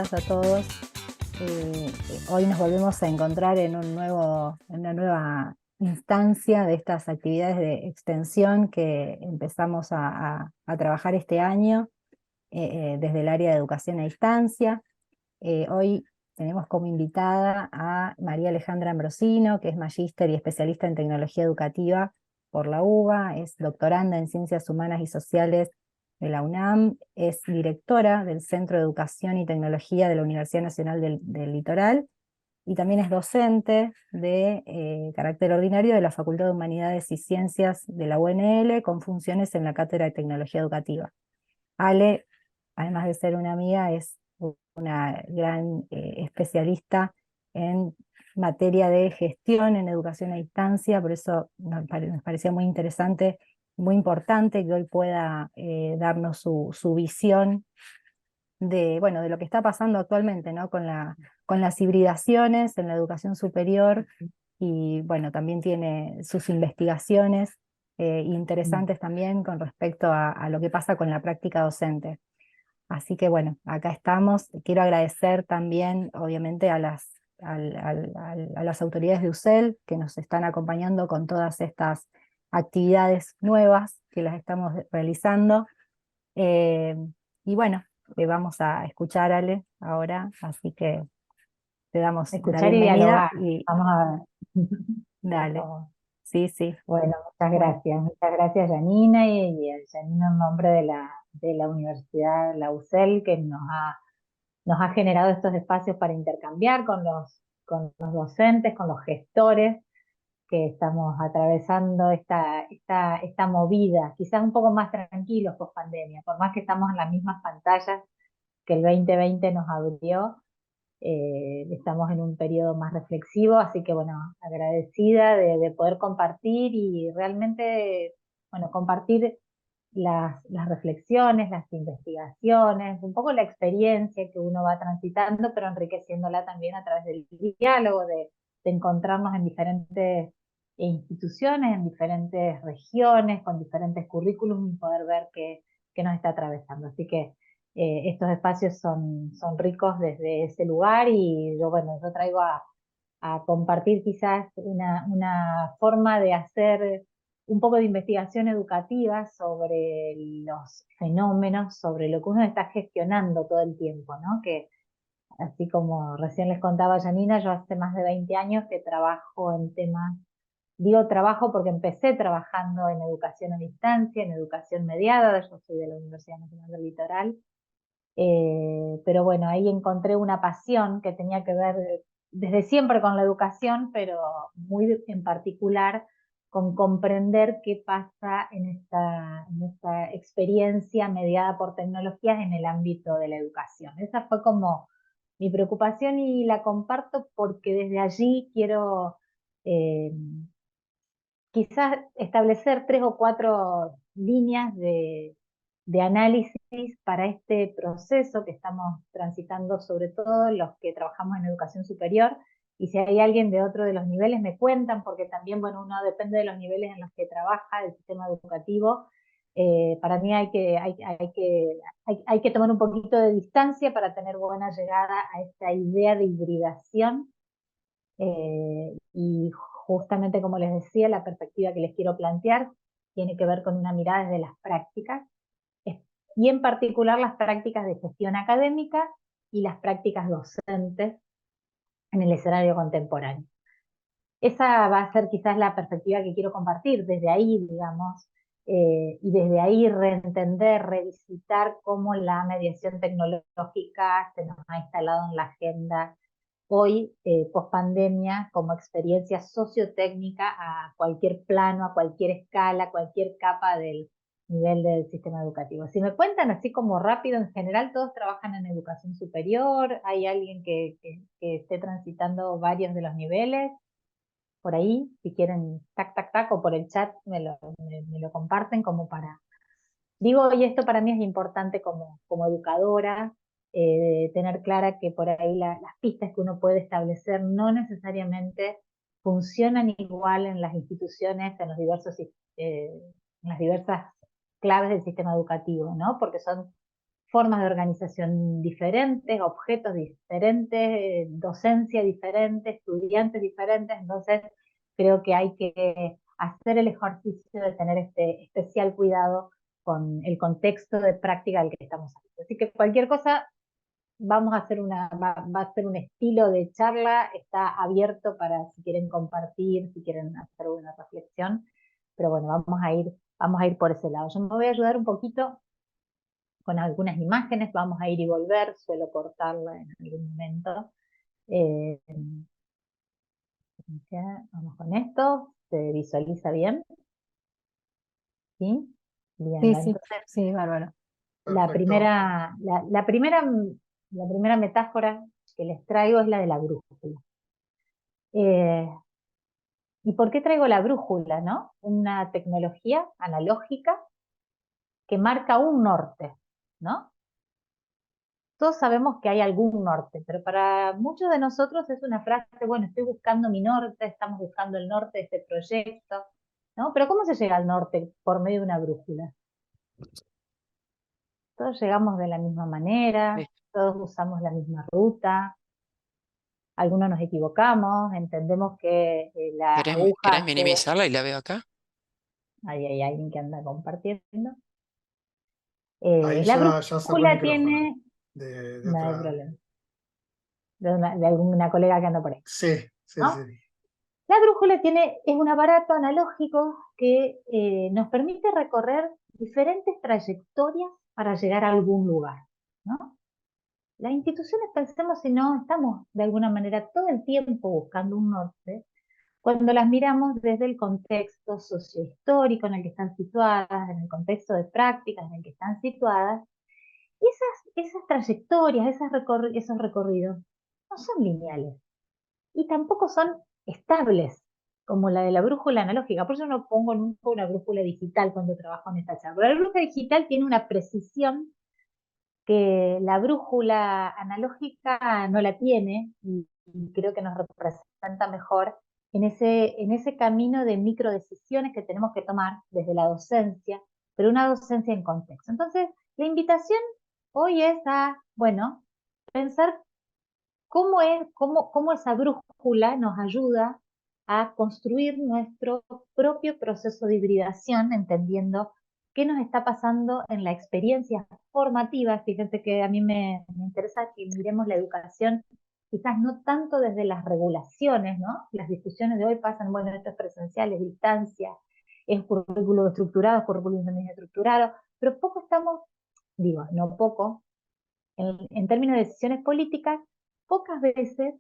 días a todos. Hoy nos volvemos a encontrar en en una nueva instancia de estas actividades de extensión que empezamos a trabajar este año desde el área de educación a distancia. Hoy tenemos como invitada a María Alejandra Ambrosino, que es magíster y especialista en tecnología educativa por la UBA, es doctoranda en Ciencias Humanas y Sociales de la UNAM, es directora del Centro de Educación y Tecnología de la Universidad Nacional del Litoral, y también es docente de carácter ordinario de la Facultad de Humanidades y Ciencias de la UNL, con funciones en la Cátedra de Tecnología Educativa. Ale, además de ser una amiga, es una gran especialista en materia de gestión en educación a distancia, por eso nos parecía muy interesante, muy importante que hoy pueda darnos su visión de, bueno, de lo que está pasando actualmente, ¿no? Con las hibridaciones en la educación superior, y bueno, también tiene sus investigaciones interesantes también con respecto a lo que pasa con la práctica docente. Así que bueno, acá estamos. Quiero agradecer también, obviamente, a las autoridades de UCEL que nos están acompañando con todas estas actividades nuevas que las estamos realizando. Eh, y bueno, vamos a escuchar, Ale, ahora, así que te damos la Escuchar y bienvenida dialogar. y Vamos a ver. Por dale. favor. Sí, sí. Bueno, Bueno, muchas gracias Janina y a Janina en nombre de la Universidad, la UCEL, que nos ha generado estos espacios para intercambiar con los docentes, con los gestores, que estamos atravesando esta movida, quizás un poco más tranquilos post pandemia, por más que estamos en las mismas pantallas que el 2020 nos abrió. Estamos en un periodo más reflexivo, así que bueno, agradecida de poder compartir y realmente, bueno, compartir las reflexiones, las investigaciones, un poco la experiencia que uno va transitando, pero enriqueciéndola también a través del diálogo, de encontrarnos en diferentes instituciones, en diferentes regiones, con diferentes currículums y poder ver qué nos está atravesando. Así que estos espacios son ricos desde ese lugar y yo traigo a compartir quizás una forma de hacer un poco de investigación educativa sobre los fenómenos, sobre lo que uno está gestionando todo el tiempo, ¿no? Que así como recién les contaba Janina, yo hace más de 20 años que trabajo en temas, digo trabajo porque empecé trabajando en educación a distancia, en educación mediada, yo soy de la Universidad Nacional del Litoral, pero bueno, ahí encontré una pasión que tenía que ver desde siempre con la educación, pero muy en particular con comprender qué pasa en esta experiencia mediada por tecnologías en el ámbito de la educación. Esa fue como mi preocupación y la comparto porque desde allí quiero eh, quizás establecer 3 o 4 líneas de análisis para este proceso que estamos transitando, sobre todo los que trabajamos en educación superior. Y si hay alguien de otro de los niveles, me cuentan, porque también, bueno, uno depende de los niveles en los que trabaja el sistema educativo. Para mí hay que tomar un poquito de distancia para tener buena llegada a esta idea de hibridación y justamente como les decía, la perspectiva que les quiero plantear tiene que ver con una mirada desde las prácticas, y en particular las prácticas de gestión académica y las prácticas docentes en el escenario contemporáneo. Esa va a ser quizás la perspectiva que quiero compartir desde ahí, digamos, y desde ahí reentender, revisitar cómo la mediación tecnológica se nos ha instalado en la agenda hoy, post pandemia, como experiencia sociotécnica a cualquier plano, a cualquier escala, a cualquier capa del nivel del sistema educativo. Si me cuentan así como rápido, en general todos trabajan en educación superior, hay alguien que esté transitando varios de los niveles, por ahí, si quieren, tac, tac, tac, o por el chat me lo comparten como para... Digo, y esto para mí es importante como educadora, tener clara que por ahí las pistas que uno puede establecer no necesariamente funcionan igual en las instituciones, en las diversas claves del sistema educativo, ¿no? Porque son formas de organización diferentes, objetos diferentes, docencia diferente, estudiantes diferentes, entonces creo que hay que hacer el ejercicio de tener este especial cuidado con el contexto de práctica del que estamos hablando. Así que cualquier cosa, vamos a hacer va a ser un estilo de charla, está abierto para si quieren compartir, si quieren hacer una reflexión, pero bueno, vamos a ir por ese lado. Yo me voy a ayudar un poquito con algunas imágenes, vamos a ir y volver, suelo cortarla en algún momento. Eh, vamos con esto, ¿se visualiza bien? ¿Sí? Bien, Sí, sí, sí, bárbaro. la Perfecto. primera, la primera metáfora que les traigo es la de la brújula. ¿Y por qué traigo la brújula, no? Una tecnología analógica que marca un norte, ¿no? Todos sabemos que hay algún norte, pero para muchos de nosotros es una frase, bueno, estoy buscando mi norte, estamos buscando el norte de este proyecto, ¿no? Pero ¿cómo se llega al norte por medio de una brújula? Todos llegamos de la misma manera, Sí. todos usamos la misma ruta, algunos nos equivocamos, entendemos que la aguja ¿Querés hace... minimizarla y la veo acá? Ahí hay alguien que anda compartiendo. Ahí La ya sacó el brújula micrófono tiene... de No hay otra. problema. De alguna colega que anda por ahí, Sí, sí, ¿no? sí. La brújula es un aparato analógico que nos permite recorrer diferentes trayectorias para llegar a algún lugar, ¿no? Las instituciones, pensemos si no, estamos de alguna manera todo el tiempo buscando un norte cuando las miramos desde el contexto sociohistórico en el que están situadas, en el contexto de prácticas en el que están situadas, y esas trayectorias, esos recorridos no son lineales y tampoco son estables, como la de la brújula analógica. Por eso no pongo nunca una brújula digital cuando trabajo en esta charla. La brújula digital tiene una precisión que la brújula analógica no la tiene y creo que nos representa mejor en ese camino de microdecisiones que tenemos que tomar desde la docencia, pero una docencia en contexto. Entonces, la invitación hoy es a, bueno, pensar cómo esa brújula nos ayuda a construir nuestro propio proceso de hibridación, entendiendo qué nos está pasando en la experiencia formativa. Fíjense que a mí me interesa que miremos la educación, quizás no tanto desde las regulaciones, ¿no? Las discusiones de hoy pasan, bueno, esto es presencial, es distancia, es currículo estructurado, es currículum estructurado, pero poco estamos, digo, no poco, en términos de decisiones políticas, pocas veces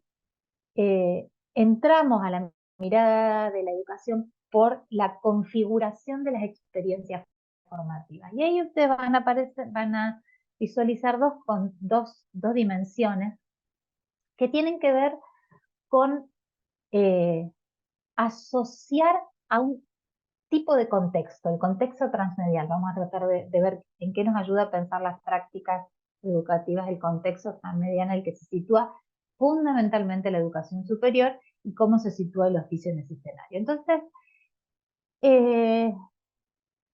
entramos a la mirada de la educación por la configuración de las experiencias formativas. Y ahí ustedes van a visualizar dos dimensiones que tienen que ver con eh, asociar a un tipo de contexto, el contexto transmedial. Vamos a tratar de ver en qué nos ayuda a pensar las prácticas educativas, el contexto transmedial en el que se sitúa fundamentalmente la educación superior y cómo se sitúa el oficio en ese escenario. Entonces, eh,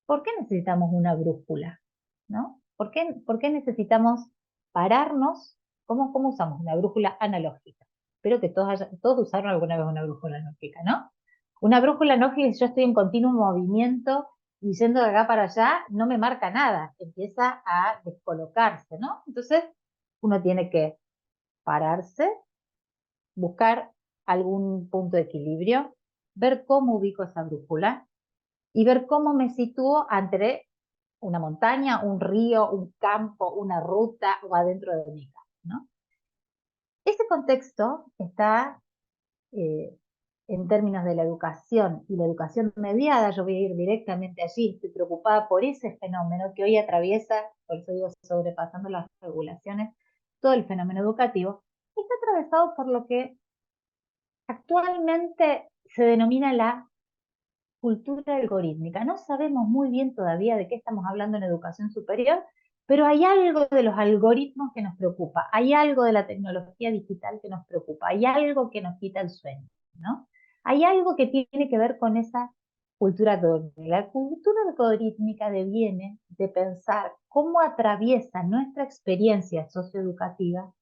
¿por qué necesitamos una brújula? ¿No? Por qué necesitamos pararnos? ¿Cómo usamos una brújula analógica? Espero que todos usaron alguna vez una brújula analógica, ¿no? Una brújula analógica, si yo estoy en continuo movimiento y yendo de acá para allá, no me marca nada, empieza a descolocarse, ¿no? Entonces, uno tiene que pararse, buscar algún punto de equilibrio, ver cómo ubico esa brújula y ver cómo me sitúo entre una montaña, un río, un campo, una ruta o adentro de mi casa, ¿no? Ese contexto está eh, en términos de la educación y la educación mediada, yo voy a ir directamente allí, estoy preocupada por ese fenómeno que hoy atraviesa, por eso digo sobrepasando las regulaciones, todo el fenómeno educativo, está atravesado por lo que actualmente se denomina la cultura algorítmica. No sabemos muy bien todavía de qué estamos hablando en educación superior, pero hay algo de los algoritmos que nos preocupa, hay algo de la tecnología digital que nos preocupa, hay algo que nos quita el sueño, ¿no? Hay algo que tiene que ver con esa cultura algorítmica. La cultura algorítmica deviene de pensar cómo atraviesa nuestra experiencia socioeducativa,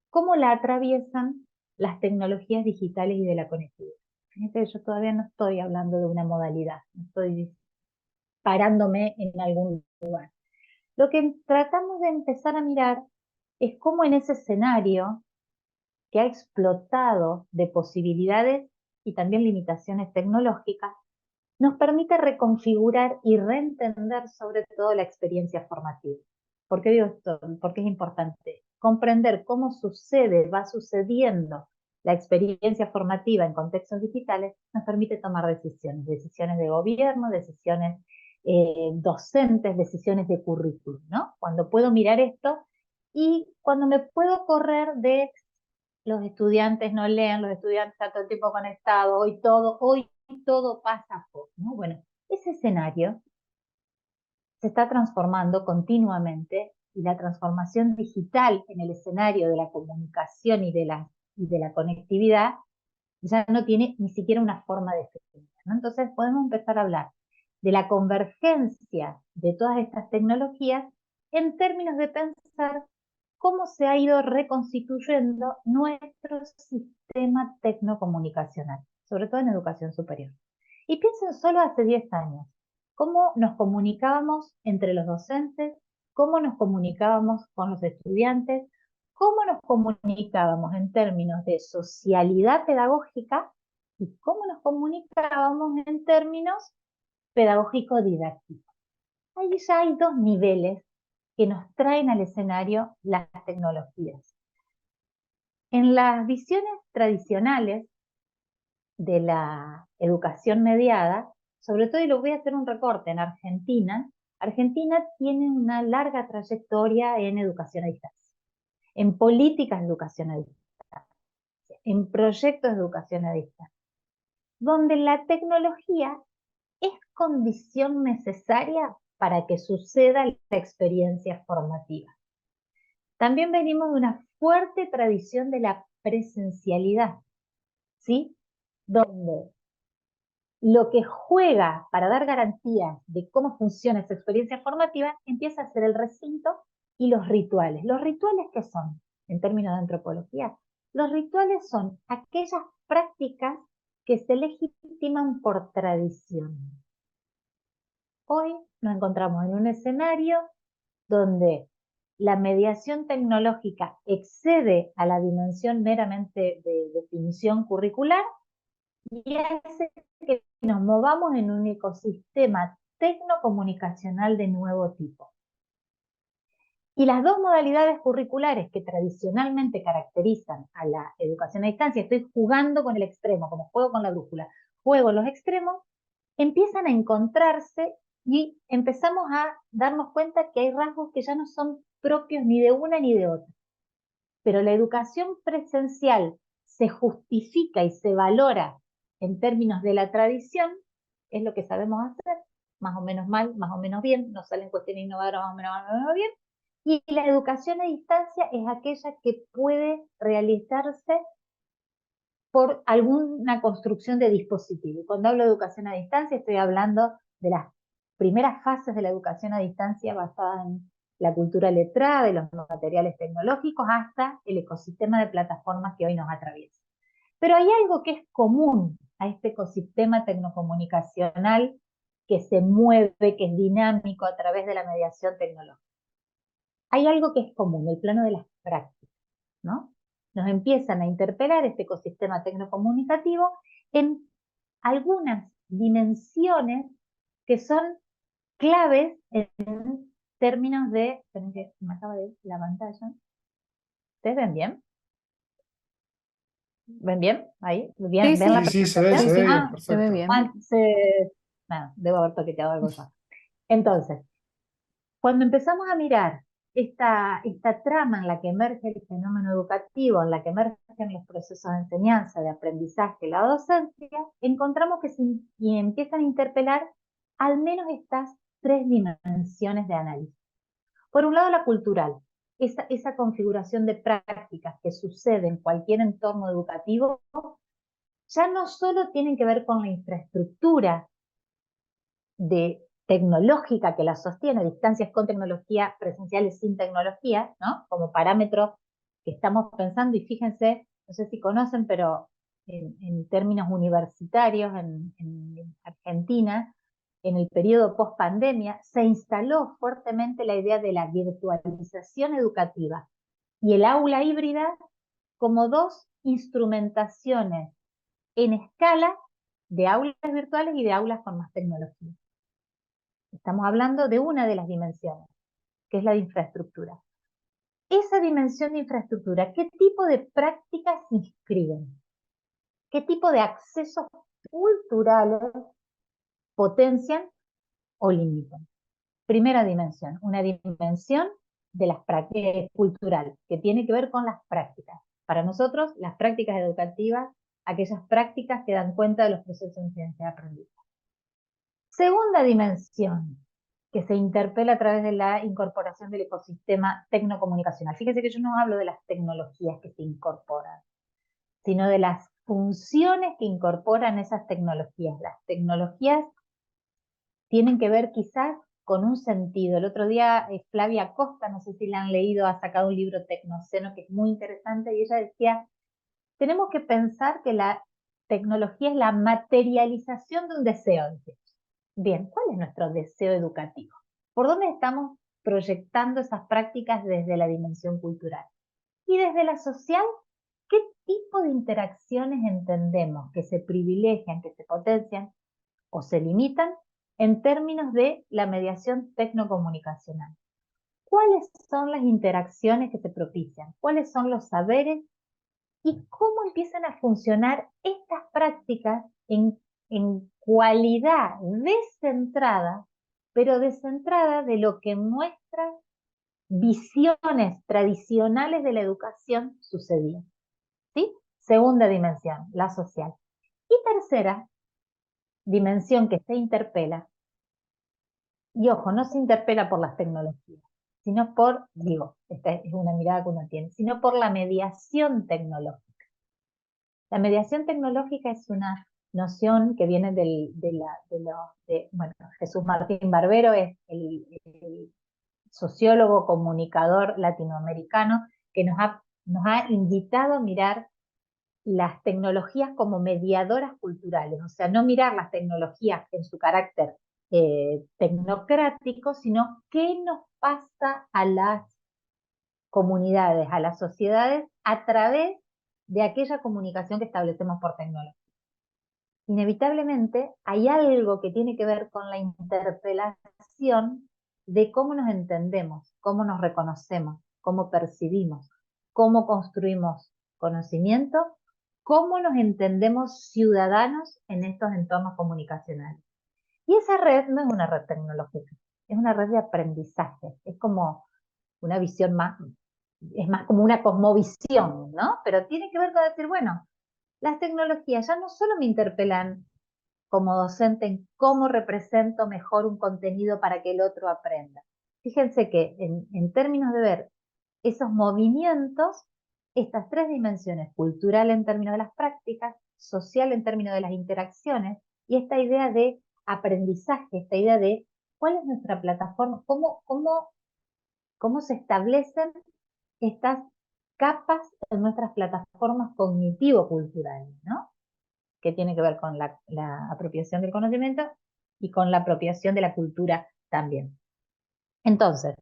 cómo la atraviesan las tecnologías digitales y de la conectividad. Fíjense que yo todavía no estoy hablando de una modalidad, no estoy parándome en algún lugar. Lo que tratamos de empezar a mirar es cómo en ese escenario que ha explotado de posibilidades y también limitaciones tecnológicas, nos permite reconfigurar y reentender sobre todo la experiencia formativa. ¿Por qué digo esto? Porque es importante comprender cómo va sucediendo la experiencia formativa en contextos digitales, nos permite tomar decisiones de gobierno, decisiones docentes, decisiones de currículum, ¿no? Cuando puedo mirar esto y cuando me puedo correr de los estudiantes no leen, los estudiantes están todo el tiempo conectados, hoy todo pasa por, ¿no? Bueno, ese escenario se está transformando continuamente y la transformación digital en el escenario de la comunicación y de la conectividad ya no tiene ni siquiera una forma definida, ¿no? Entonces podemos empezar a hablar de la convergencia de todas estas tecnologías en términos de pensar cómo se ha ido reconstituyendo nuestro sistema tecnocomunicacional, sobre todo en educación superior. Y piensen solo hace 10 años, cómo nos comunicábamos entre los docentes, cómo nos comunicábamos con los estudiantes, cómo nos comunicábamos en términos de socialidad pedagógica y cómo nos comunicábamos en términos pedagógico-didácticos. Ahí ya hay dos niveles que nos traen al escenario las tecnologías. En las visiones tradicionales de la educación mediada, sobre todo, y lo voy a hacer un recorte, en Argentina, Argentina tiene una larga trayectoria en educación a distancia, en políticas de educación a distancia, en proyectos de educación a distancia, donde la tecnología es condición necesaria para que suceda la experiencia formativa. También venimos de una fuerte tradición de la presencialidad, ¿sí? Donde lo que juega para dar garantías de cómo funciona esa experiencia formativa empieza a ser el recinto y los rituales. ¿Los rituales qué son? En términos de antropología, los rituales son aquellas prácticas que se legitiman por tradición. Hoy nos encontramos en un escenario donde la mediación tecnológica excede a la dimensión meramente de definición curricular y hace que nos movamos en un ecosistema tecnocomunicacional de nuevo tipo. Y las dos modalidades curriculares que tradicionalmente caracterizan a la educación a distancia, estoy jugando con el extremo, como juego con la brújula, juego los extremos, empiezan a encontrarse y empezamos a darnos cuenta que hay rasgos que ya no son propios ni de una ni de otra. Pero la educación presencial se justifica y se valora en términos de la tradición, es lo que sabemos hacer, más o menos mal, más o menos bien, nos salen cuestiones innovadoras más o menos bien, y la educación a distancia es aquella que puede realizarse por alguna construcción de dispositivo. Y cuando hablo de educación a distancia, estoy hablando de las primeras fases de la educación a distancia basada en la cultura letrada, de los materiales tecnológicos, hasta el ecosistema de plataformas que hoy nos atraviesa. Pero hay algo que es común a este ecosistema tecnocomunicacional que se mueve, que es dinámico a través de la mediación tecnológica. Hay algo que es común, el plano de las prácticas, ¿no? Nos empiezan a interpelar este ecosistema tecnocomunicativo en algunas dimensiones que son claves en términos de... Esperen que me acaba de ir la pantalla. ¿Ustedes ven bien? ¿Ven bien? Ahí, ¿ven Sí, la Sí, sí, presentación? sí, sí, se ve perfecto. bien. Nada, debo haber toqueteado algo ya. Entonces, cuando empezamos a mirar esta trama en la que emerge el fenómeno educativo, en la que emergen los procesos de enseñanza, de aprendizaje, la docencia, encontramos que y empiezan a interpelar al menos estas tres dimensiones de análisis. Por un lado, la cultural, esa configuración de prácticas que sucede en cualquier entorno educativo, ya no solo tienen que ver con la infraestructura tecnológica que la sostiene, distancias con tecnología, presenciales sin tecnología, ¿no? Como parámetros que estamos pensando, y fíjense, no sé si conocen, pero en términos universitarios en Argentina, en el periodo post-pandemia, se instaló fuertemente la idea de la virtualización educativa y el aula híbrida como dos instrumentaciones en escala de aulas virtuales y de aulas con más tecnología. Estamos hablando de una de las dimensiones, que es la de infraestructura. Esa dimensión de infraestructura, ¿qué tipo de prácticas se inscriben? ¿Qué tipo de accesos culturales potencian o limitan? Primera dimensión, una dimensión de las prácticas cultural, que tiene que ver con las prácticas. Para nosotros, las prácticas educativas, aquellas prácticas que dan cuenta de los procesos de enseñanza-aprendizaje. Segunda dimensión, que se interpela a través de la incorporación del ecosistema tecnocomunicacional. Fíjense que yo no hablo de las tecnologías que se incorporan, sino de las funciones que incorporan esas tecnologías. Las tecnologías tienen que ver quizás con un sentido. El otro día Flavia Costa, no sé si la han leído, ha sacado un libro Tecnoceno que es muy interesante, y ella decía, tenemos que pensar que la tecnología es la materialización de un deseo. Bien, ¿cuál es nuestro deseo educativo? ¿Por dónde estamos proyectando esas prácticas desde la dimensión cultural? Y desde la social, ¿qué tipo de interacciones entendemos que se privilegian, que se potencian o se limitan en términos de la mediación tecnocomunicacional? ¿Cuáles son las interacciones que se propician? ¿Cuáles son los saberes? ¿Y cómo empiezan a funcionar estas prácticas en cualidad descentrada, pero descentrada de lo que en nuestras visiones tradicionales de la educación sucedía? ¿Sí? Segunda dimensión, la social. Y tercera dimensión que se interpela, y ojo, no se interpela por las tecnologías, sino por, digo, esta es una mirada que uno tiene, sino por la mediación tecnológica. La mediación tecnológica es una noción que viene bueno, Jesús Martín Barbero es el sociólogo, comunicador latinoamericano que nos ha invitado a mirar las tecnologías como mediadoras culturales, o sea, no mirar las tecnologías en su carácter tecnocrático, sino qué nos pasa a las comunidades, a las sociedades, a través de aquella comunicación que establecemos por tecnología. Inevitablemente hay algo que tiene que ver con la interpelación de cómo nos entendemos, cómo nos reconocemos, cómo percibimos, cómo construimos conocimiento, cómo nos entendemos ciudadanos en estos entornos comunicacionales. Y esa red no es una red tecnológica, es una red de aprendizaje, es como una visión más, es más como una cosmovisión, ¿no? Pero tiene que ver con decir, bueno, las tecnologías ya no solo me interpelan como docente en cómo represento mejor un contenido para que el otro aprenda. Fíjense que en términos de ver esos movimientos, estas tres dimensiones, cultural en términos de las prácticas, social en términos de las interacciones, y esta idea de aprendizaje, esta idea de cuál es nuestra plataforma, cómo se establecen estas capas en nuestras plataformas cognitivo-culturales, ¿no? Que tiene que ver con la apropiación del conocimiento y con la apropiación de la cultura también. Entonces,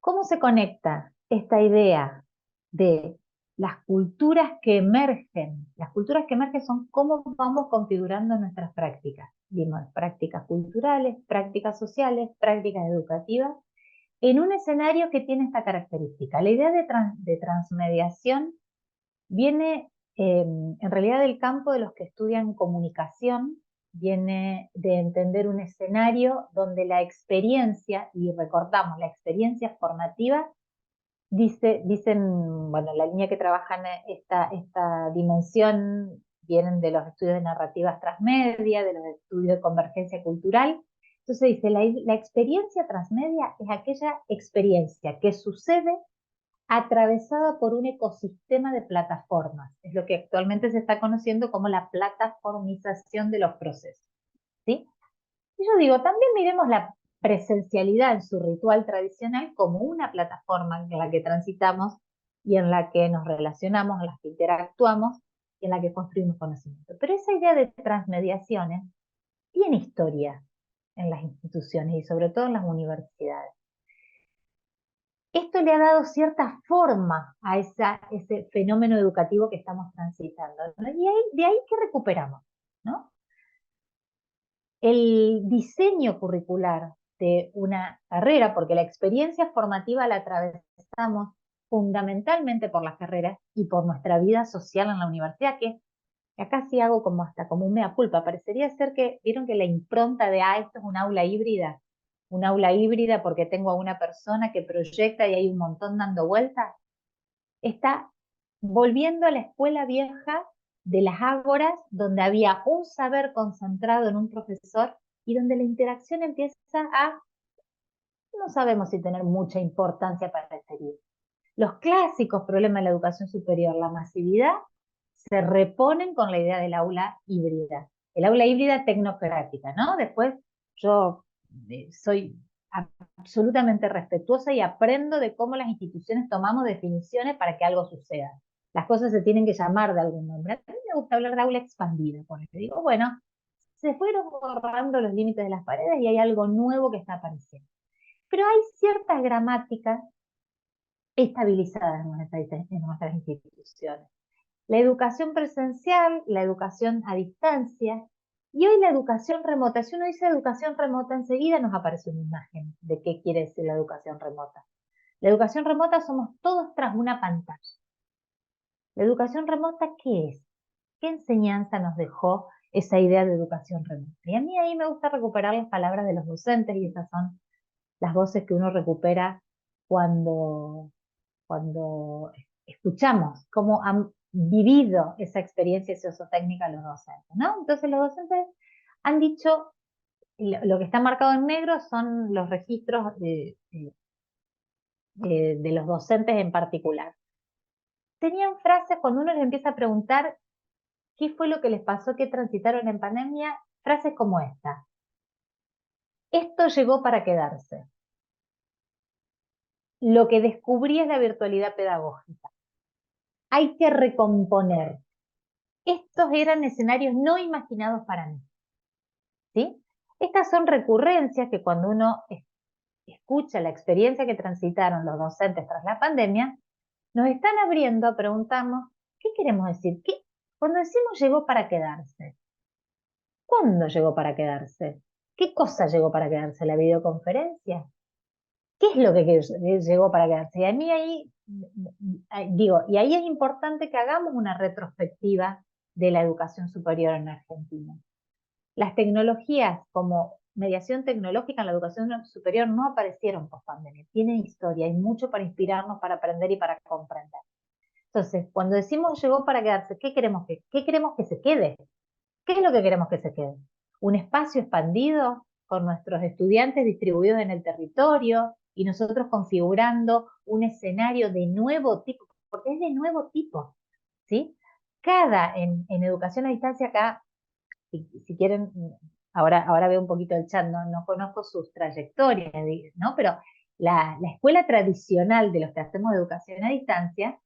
¿cómo se conecta esta idea de las culturas que emergen? Las culturas que emergen son cómo vamos configurando nuestras prácticas. Vimos prácticas culturales, prácticas sociales, prácticas educativas, en un escenario que tiene esta característica. La idea de transmediación viene en realidad del campo de los que estudian comunicación, viene de entender un escenario donde la experiencia, y recordamos, la experiencia formativa, dicen, bueno, la línea que trabajan esta dimensión vienen de los estudios de narrativas transmedia, de los estudios de convergencia cultural. Entonces dice, la experiencia transmedia es aquella experiencia que sucede atravesada por un ecosistema de plataformas. Es lo que actualmente se está conociendo como la plataformización de los procesos, ¿sí? Y yo digo, también miremos la presencialidad en su ritual tradicional como una plataforma en la que transitamos y en la que nos relacionamos, en la que interactuamos y en la que construimos conocimiento. Pero esa idea de transmediaciones tiene historia en las instituciones y sobre todo en las universidades. Esto le ha dado cierta forma a ese fenómeno educativo que estamos transitando, ¿no? Y de ahí que recuperamos, ¿no? El diseño curricular de una carrera, porque la experiencia formativa la atravesamos fundamentalmente por las carreras y por nuestra vida social en la universidad, que acá sí hago como hasta como un mea culpa. Parecería ser que, vieron que la impronta de, esto es un aula híbrida porque tengo a una persona que proyecta y hay un montón dando vueltas, está volviendo a la escuela vieja de las ágoras, donde había un saber concentrado en un profesor y donde la interacción empieza a, no sabemos si tener mucha importancia para el exterior. Los clásicos problemas de la educación superior, la masividad, se reponen con la idea del aula híbrida. El aula híbrida tecnocrática, ¿no? Después yo soy absolutamente respetuosa y aprendo de cómo las instituciones tomamos definiciones para que algo suceda. Las cosas se tienen que llamar de algún nombre. A mí me gusta hablar de aula expandida, porque digo, bueno, se fueron borrando los límites de las paredes y hay algo nuevo que está apareciendo. Pero hay ciertas gramáticas estabilizadas en nuestras instituciones. La educación presencial, la educación a distancia y hoy la educación remota. Si uno dice educación remota, enseguida nos aparece una imagen de qué quiere decir la educación remota. La educación remota somos todos tras una pantalla. ¿La educación remota qué es? ¿Qué enseñanza nos dejó esa idea de educación remota? Y a mí ahí me gusta recuperar las palabras de los docentes y esas son las voces que uno recupera cuando escuchamos cómo han vivido esa experiencia sociotécnica los docentes, ¿no? Entonces los docentes han dicho, lo que está marcado en negro son los registros de los docentes en particular. Tenían frases cuando uno les empieza a preguntar qué fue lo que les pasó, qué transitaron en pandemia, frases como esta. Esto llegó para quedarse. Lo que descubrí es la virtualidad pedagógica. Hay que recomponer. Estos eran escenarios no imaginados para mí, ¿sí? Estas son recurrencias que cuando uno escucha la experiencia que transitaron los docentes tras la pandemia, nos están abriendo a preguntarnos, ¿qué queremos decir? Cuando decimos llegó para quedarse, ¿cuándo llegó para quedarse? ¿Qué cosa llegó para quedarse? ¿La videoconferencia? ¿Qué es lo que llegó para quedarse? Y a mí ahí, digo, y ahí es importante que hagamos una retrospectiva de la educación superior en Argentina. Las tecnologías como mediación tecnológica en la educación superior no aparecieron post pandemia, tienen historia, hay mucho para inspirarnos, para aprender y para comprender. Entonces, cuando decimos llegó para quedarse, ¿qué queremos que se quede? ¿Qué es lo que queremos que se quede? Un espacio expandido con nuestros estudiantes distribuidos en el territorio y nosotros configurando un escenario de nuevo tipo, porque es de nuevo tipo, ¿sí? En educación a distancia acá, si quieren, ahora veo un poquito el chat, no conozco sus trayectorias, ¿no? Pero la escuela tradicional de los que hacemos educación a distancia,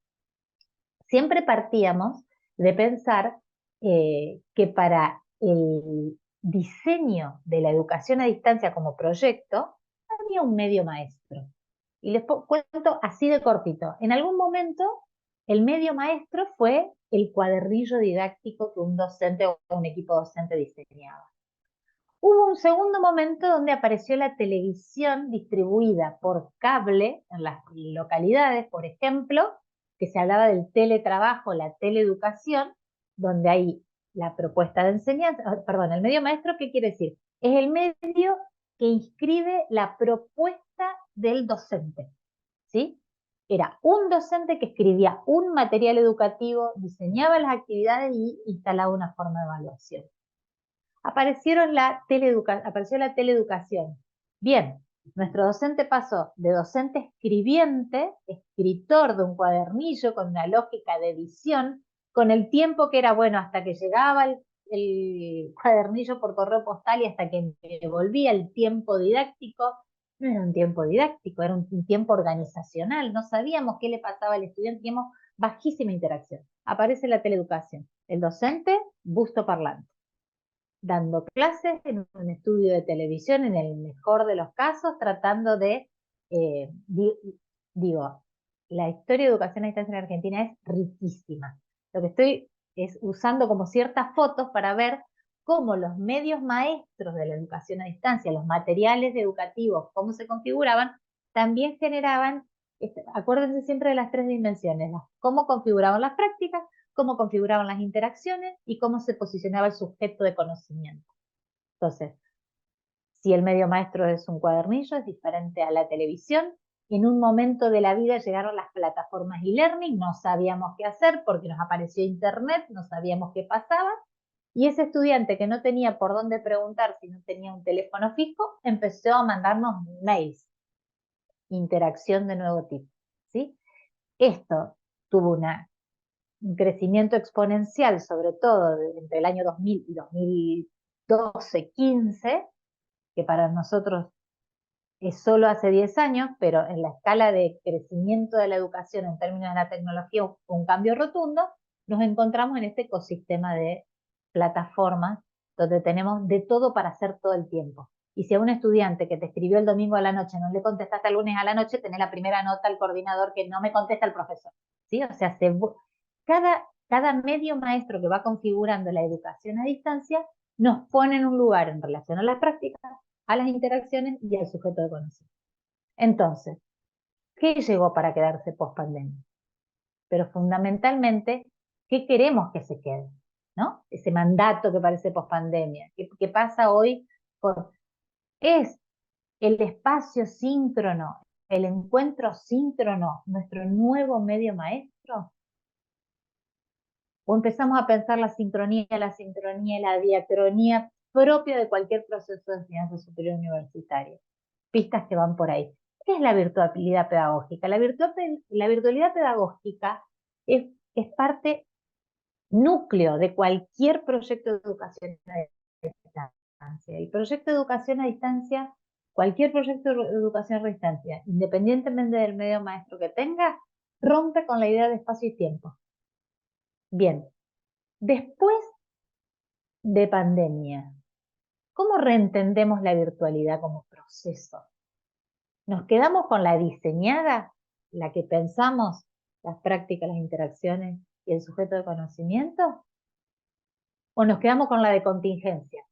siempre partíamos de pensar que para el diseño de la educación a distancia como proyecto, había un medio maestro. Y les cuento así de cortito. En algún momento, el medio maestro fue el cuadernillo didáctico que un docente o un equipo docente diseñaba. Hubo un segundo momento donde apareció la televisión distribuida por cable en las localidades, por ejemplo, que se hablaba del teletrabajo, la teleeducación, donde hay la propuesta de enseñanza, perdón, el medio maestro, ¿qué quiere decir? Es el medio que inscribe la propuesta del docente, ¿sí? Era un docente que escribía un material educativo, diseñaba las actividades y instalaba una forma de evaluación. Apareció la teleeducación. Bien, Nuestro docente pasó de docente escribiente, escritor de un cuadernillo con una lógica de edición, con el tiempo que era, bueno, hasta que llegaba el cuadernillo por correo postal y hasta que me volvía el tiempo didáctico. No era un tiempo didáctico, era un tiempo organizacional. No sabíamos qué le pasaba al estudiante, teníamos bajísima interacción. Aparece la teleeducación. El docente, busto parlante, dando clases en un estudio de televisión, en el mejor de los casos, tratando de, digo, la historia de educación a distancia en Argentina es riquísima. Lo que estoy es usando como ciertas fotos para ver cómo los medios maestros de la educación a distancia, los materiales educativos, cómo se configuraban, también generaban, acuérdense siempre de las tres dimensiones, cómo configuraban las prácticas, cómo configuraban las interacciones y cómo se posicionaba el sujeto de conocimiento. Entonces, si el medio maestro es un cuadernillo, es diferente a la televisión. En un momento de la vida llegaron las plataformas e-learning, no sabíamos qué hacer porque nos apareció internet, no sabíamos qué pasaba, y ese estudiante que no tenía por dónde preguntar si no tenía un teléfono fijo, empezó a mandarnos mails, interacción de nuevo tipo, ¿sí? Esto tuvo un crecimiento exponencial, sobre todo entre el año 2000 y 2012-15, que para nosotros es solo hace 10 años, pero en la escala de crecimiento de la educación en términos de la tecnología, un cambio rotundo, nos encontramos en este ecosistema de plataformas donde tenemos de todo para hacer todo el tiempo. Y si a un estudiante que te escribió el domingo a la noche no le contestaste el lunes a la noche, tenés la primera nota al coordinador que no me contesta el profesor. ¿Sí? O sea, cada medio maestro que va configurando la educación a distancia nos pone en un lugar en relación a las prácticas, a las interacciones y al sujeto de conocimiento. Entonces, ¿qué llegó para quedarse post pandemia? Pero fundamentalmente, ¿qué queremos que se quede? ¿No? Ese mandato que parece post pandemia. ¿Qué pasa hoy? Es el espacio síncrono, el encuentro síncrono, nuestro nuevo medio maestro. O empezamos a pensar la sincronía y la diacronía propia de cualquier proceso de enseñanza superior universitaria. Pistas que van por ahí. ¿Qué es la virtualidad pedagógica? La virtualidad pedagógica es parte núcleo de cualquier proyecto de educación a distancia. El proyecto de educación a distancia, cualquier proyecto de educación a distancia, independientemente del medio maestro que tenga, rompe con la idea de espacio y tiempo. Bien, después de pandemia, ¿cómo reentendemos la virtualidad como proceso? ¿Nos quedamos con la diseñada, la que pensamos, las prácticas, las interacciones y el sujeto de conocimiento? ¿O nos quedamos con la de contingencia?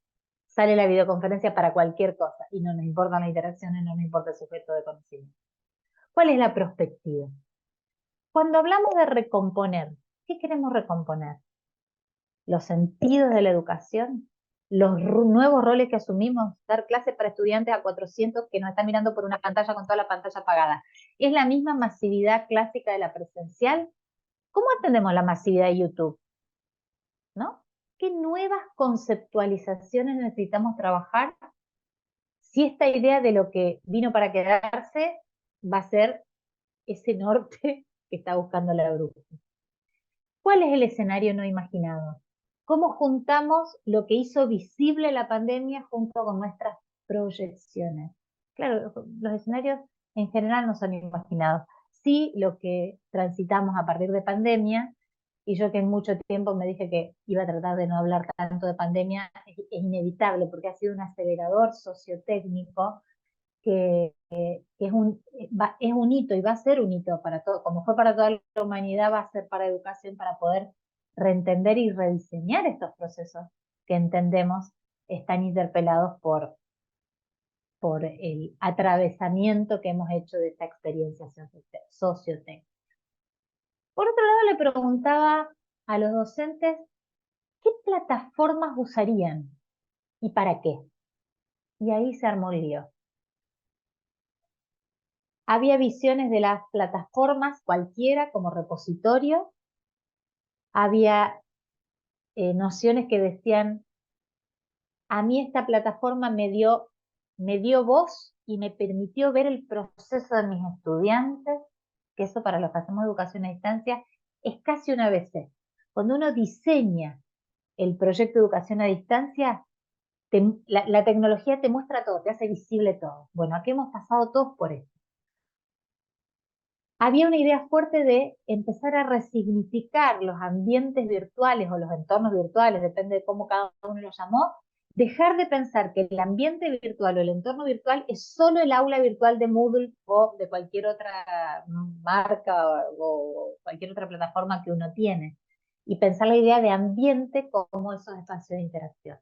Sale la videoconferencia para cualquier cosa y no nos importan las interacciones, no nos importa el sujeto de conocimiento. ¿Cuál es la perspectiva? Cuando hablamos de recomponer, ¿qué queremos recomponer? ¿Los sentidos de la educación? ¿Los nuevos roles que asumimos? ¿Dar clases para estudiantes a 400 que nos están mirando por una pantalla con toda la pantalla apagada? ¿Es la misma masividad clásica de la presencial? ¿Cómo entendemos la masividad de YouTube? ¿No? ¿Qué nuevas conceptualizaciones necesitamos trabajar si esta idea de lo que vino para quedarse va a ser ese norte que está buscando la brújula? ¿Cuál es el escenario no imaginado? ¿Cómo juntamos lo que hizo visible la pandemia junto con nuestras proyecciones? Claro, los escenarios en general no son imaginados. Sí, lo que transitamos a partir de pandemia, y yo que en mucho tiempo me dije que iba a tratar de no hablar tanto de pandemia, es inevitable porque ha sido un acelerador sociotécnico que es un hito y va a ser un hito para todo, como fue para toda la humanidad, va a ser para educación, para poder reentender y rediseñar estos procesos que entendemos están interpelados por el atravesamiento que hemos hecho de esta experiencia sociotécnica. Por otro lado, le preguntaba a los docentes qué plataformas usarían y para qué. Y ahí se armó el lío. Había visiones de las plataformas cualquiera como repositorio, había nociones que decían, a mí esta plataforma me dio voz y me permitió ver el proceso de mis estudiantes, que eso para los que hacemos educación a distancia es casi una ABC. Cuando uno diseña el proyecto de educación a distancia, la tecnología te muestra todo, te hace visible todo. Bueno, aquí hemos pasado todos por esto. Había una idea fuerte de empezar a resignificar los ambientes virtuales o los entornos virtuales, depende de cómo cada uno lo llamó, dejar de pensar que el ambiente virtual o el entorno virtual es solo el aula virtual de Moodle o de cualquier otra marca o cualquier otra plataforma que uno tiene, y pensar la idea de ambiente como esos espacios de interacción.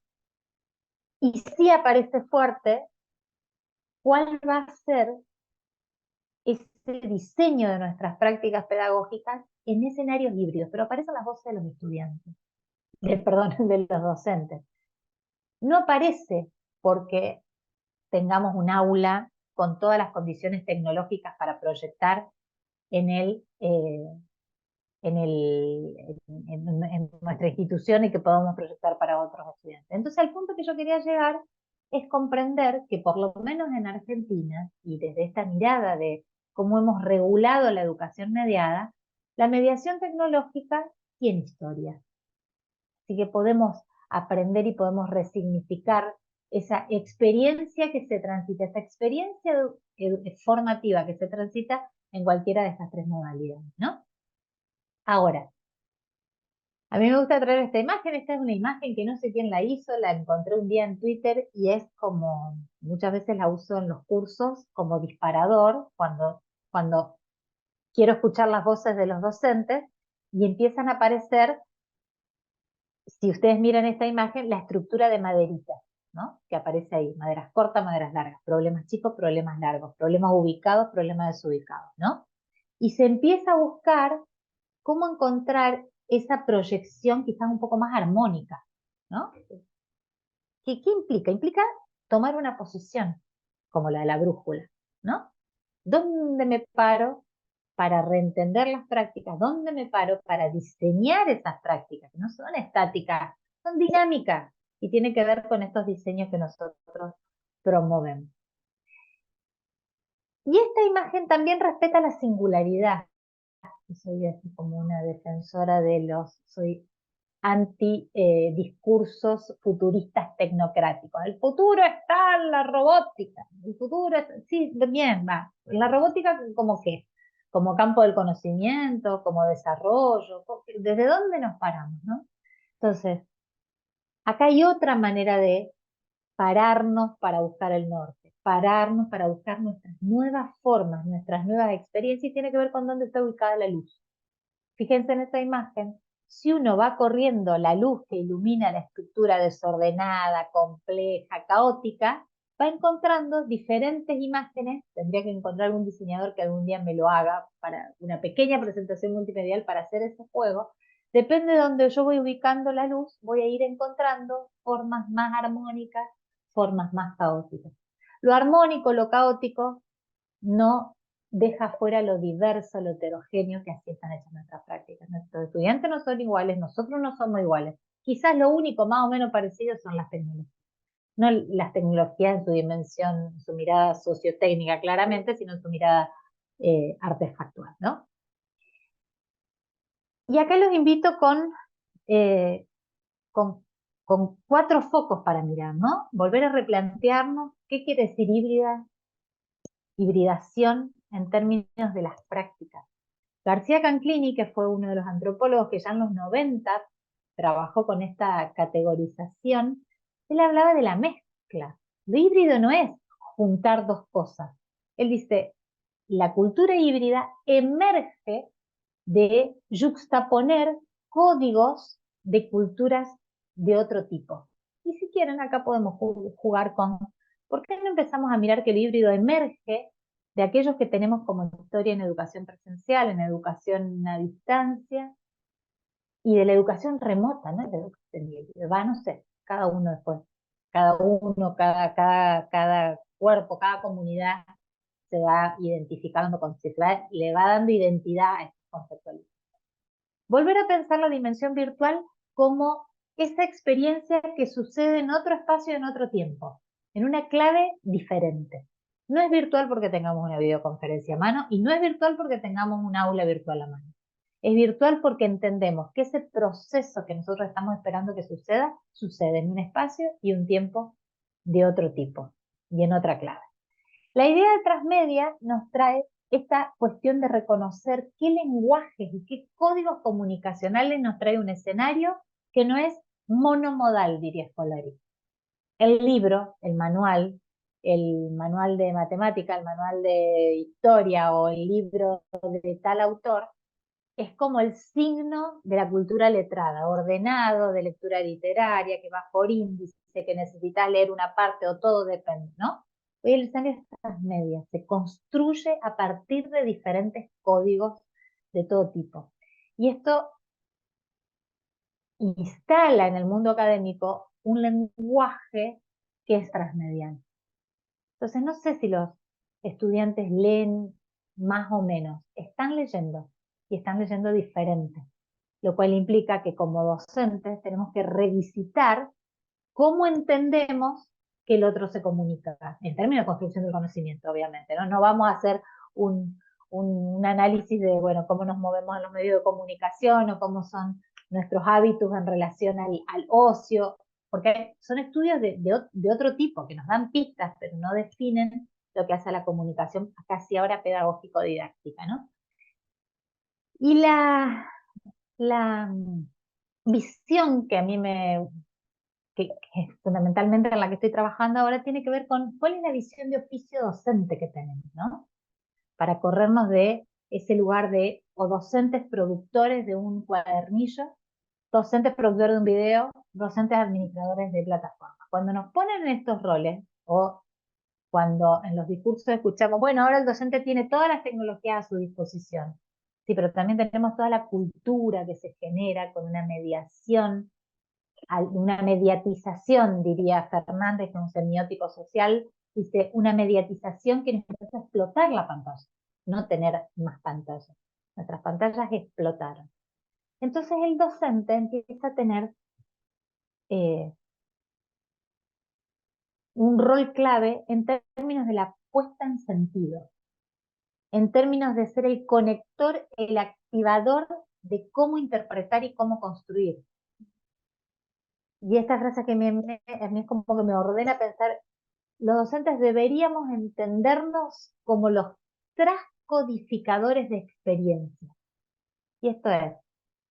Y sí aparece fuerte cuál va a ser ese diseño de nuestras prácticas pedagógicas en escenarios híbridos, pero aparecen las voces de los estudiantes, perdón, de los docentes. No aparece porque tengamos un aula con todas las condiciones tecnológicas para proyectar en nuestra institución y que podamos proyectar para otros estudiantes. Entonces, al punto que yo quería llegar es comprender que por lo menos en Argentina, y desde esta mirada de cómo hemos regulado la educación mediada, la mediación tecnológica tiene historia. Así que podemos aprender y podemos resignificar esa experiencia que se transita, esa experiencia formativa que se transita en cualquiera de estas tres modalidades, ¿no? Ahora, a mí me gusta traer esta imagen. Esta es una imagen que no sé quién la hizo, la encontré un día en Twitter y es como, muchas veces la uso en los cursos como disparador, cuando quiero escuchar las voces de los docentes y empiezan a aparecer, si ustedes miran esta imagen, la estructura de maderita, ¿no? Que aparece ahí, maderas cortas, maderas largas, problemas chicos, problemas largos, problemas ubicados, problemas desubicados, ¿no? Y se empieza a buscar cómo encontrar esa proyección quizás un poco más armónica, ¿no? ¿Qué implica? Implica tomar una posición, como la de la brújula, ¿no? ¿Dónde me paro para reentender las prácticas? ¿Dónde me paro para diseñar esas prácticas? Que no son estáticas, son dinámicas y tiene que ver con estos diseños que nosotros promovemos. Y esta imagen también respeta la singularidad. Soy así como una defensora soy anti discursos futuristas tecnocráticos. El futuro está en la robótica. El futuro, sí, bien, va. La robótica como qué, como campo del conocimiento, como desarrollo, ¿desde dónde nos paramos, no? Entonces, acá hay otra manera de pararnos para buscar el norte, pararnos para buscar nuestras nuevas formas, nuestras nuevas experiencias, y tiene que ver con dónde está ubicada la luz. Fíjense en esta imagen, si uno va corriendo la luz que ilumina la estructura desordenada, compleja, caótica, va encontrando diferentes imágenes. Tendría que encontrar algún diseñador que algún día me lo haga para una pequeña presentación multimedial para hacer ese juego. Depende de donde yo voy ubicando la luz, voy a ir encontrando formas más armónicas, formas más caóticas. Lo armónico, lo caótico, no deja fuera lo diverso, lo heterogéneo que así están hechas nuestras prácticas. Nuestros estudiantes no son iguales, nosotros no somos iguales. Quizás lo único más o menos parecido son las tecnologías. No las tecnologías en su dimensión, en su mirada sociotécnica claramente, sino en su mirada artefactual, ¿no? Y acá los invito eh, con, con 4 focos para mirar, ¿no? Volver a replantearnos qué quiere decir hibridación en términos de las prácticas. García Canclini, que fue uno de los antropólogos que ya en los 90 trabajó con esta categorización, él hablaba de la mezcla. Lo híbrido no es juntar dos cosas. Él dice, la cultura híbrida emerge de yuxtaponer códigos de culturas de otro tipo. Y si quieren, acá podemos jugar con, ¿por qué no empezamos a mirar que el híbrido emerge de aquellos que tenemos como historia en educación presencial, en educación a distancia, y de la educación remota, ¿no? Va, no sé, cada uno después, cada cuerpo, cada comunidad se va identificando con, le va dando identidad a estos conceptos. Volver a pensar la dimensión virtual como esa experiencia que sucede en otro espacio, en otro tiempo, en una clave diferente. No es virtual porque tengamos una videoconferencia a mano y no es virtual porque tengamos un aula virtual a mano. Es virtual porque entendemos que ese proceso que nosotros estamos esperando que suceda, sucede en un espacio y un tiempo de otro tipo y en otra clave. La idea de transmedia nos trae esta cuestión de reconocer qué lenguajes y qué códigos comunicacionales nos trae un escenario que no es monomodal, diría Scolari. El libro, el manual de matemática, el manual de historia o el libro de tal autor, es como el signo de la cultura letrada, ordenado, de lectura literaria, que va por índice, que necesitas leer una parte o todo, depende, ¿no? Hoy el escenario de estas medias se construye a partir de diferentes códigos de todo tipo. Y esto instala en el mundo académico un lenguaje que es transmedial. Entonces, no sé si los estudiantes leen más o menos, están leyendo y están leyendo diferente, lo cual implica que como docentes tenemos que revisitar cómo entendemos que el otro se comunica, en términos de construcción del conocimiento, obviamente, ¿no? No vamos a hacer un análisis de, bueno, cómo nos movemos en los medios de comunicación o cómo son nuestros hábitos en relación al ocio, porque son estudios de otro tipo, que nos dan pistas, pero no definen lo que hace a la comunicación casi ahora pedagógico-didáctica, ¿no? Y la visión que a mí que fundamentalmente en la que estoy trabajando ahora tiene que ver con cuál es la visión de oficio docente que tenemos, ¿no? Para corrernos de ese lugar de o docentes productores de un cuadernillo, docentes productores de un video, docentes administradores de plataformas. Cuando nos ponen en estos roles, o cuando en los discursos escuchamos, bueno, ahora el docente tiene todas las tecnologías a su disposición. Sí, pero también tenemos toda la cultura que se genera con una mediación, una mediatización, diría Fernández, que es un semiótico social, dice, una mediatización que nos hace explotar la pantalla, no tener más pantallas. Nuestras pantallas explotaron. Entonces el docente empieza a tener un rol clave en términos de la puesta en sentido, en términos de ser el conector, el activador de cómo interpretar y cómo construir. Y esta frase que a mí es como que me ordena pensar, los docentes deberíamos entendernos como los transcodificadores de experiencia. Y esto es,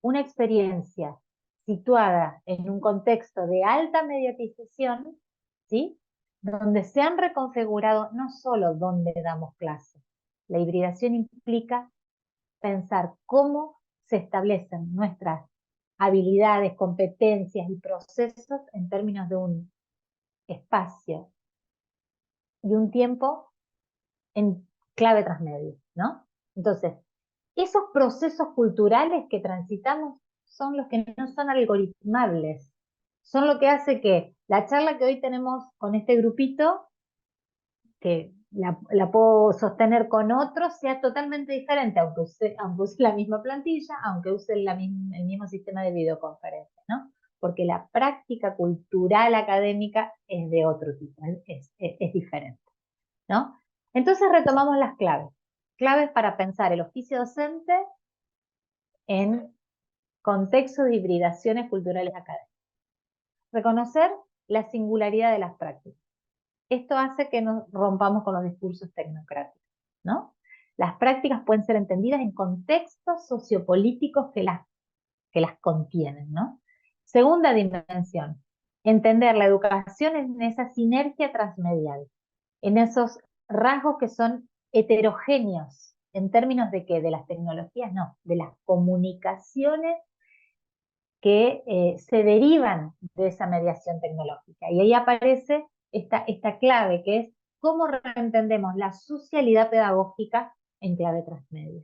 una experiencia situada en un contexto de alta mediatización, ¿sí? Donde se han reconfigurado no solo dónde damos clase. La hibridación implica pensar cómo se establecen nuestras habilidades, competencias y procesos en términos de un espacio y un tiempo en clave transmedia, ¿no? Entonces, esos procesos culturales que transitamos son los que no son algoritmables, son lo que hace que la charla que hoy tenemos con este grupito, que la puedo sostener con otros, sea totalmente diferente, aunque use la misma plantilla, aunque use el mismo sistema de videoconferencia, ¿no? Porque la práctica cultural académica es de otro tipo, es diferente, ¿no? Entonces retomamos las claves. Claves para pensar el oficio docente en contexto de hibridaciones culturales académicas. Reconocer la singularidad de las prácticas. Esto hace que nos rompamos con los discursos tecnocráticos, ¿no? Las prácticas pueden ser entendidas en contextos sociopolíticos que las contienen, ¿no? Segunda dimensión, entender la educación en esa sinergia transmedial, en esos rasgos que son heterogéneos, en términos de qué, de las tecnologías, no, de las comunicaciones que se derivan de esa mediación tecnológica. Y ahí aparece esta clave, que es cómo entendemos la socialidad pedagógica en clave transmedia.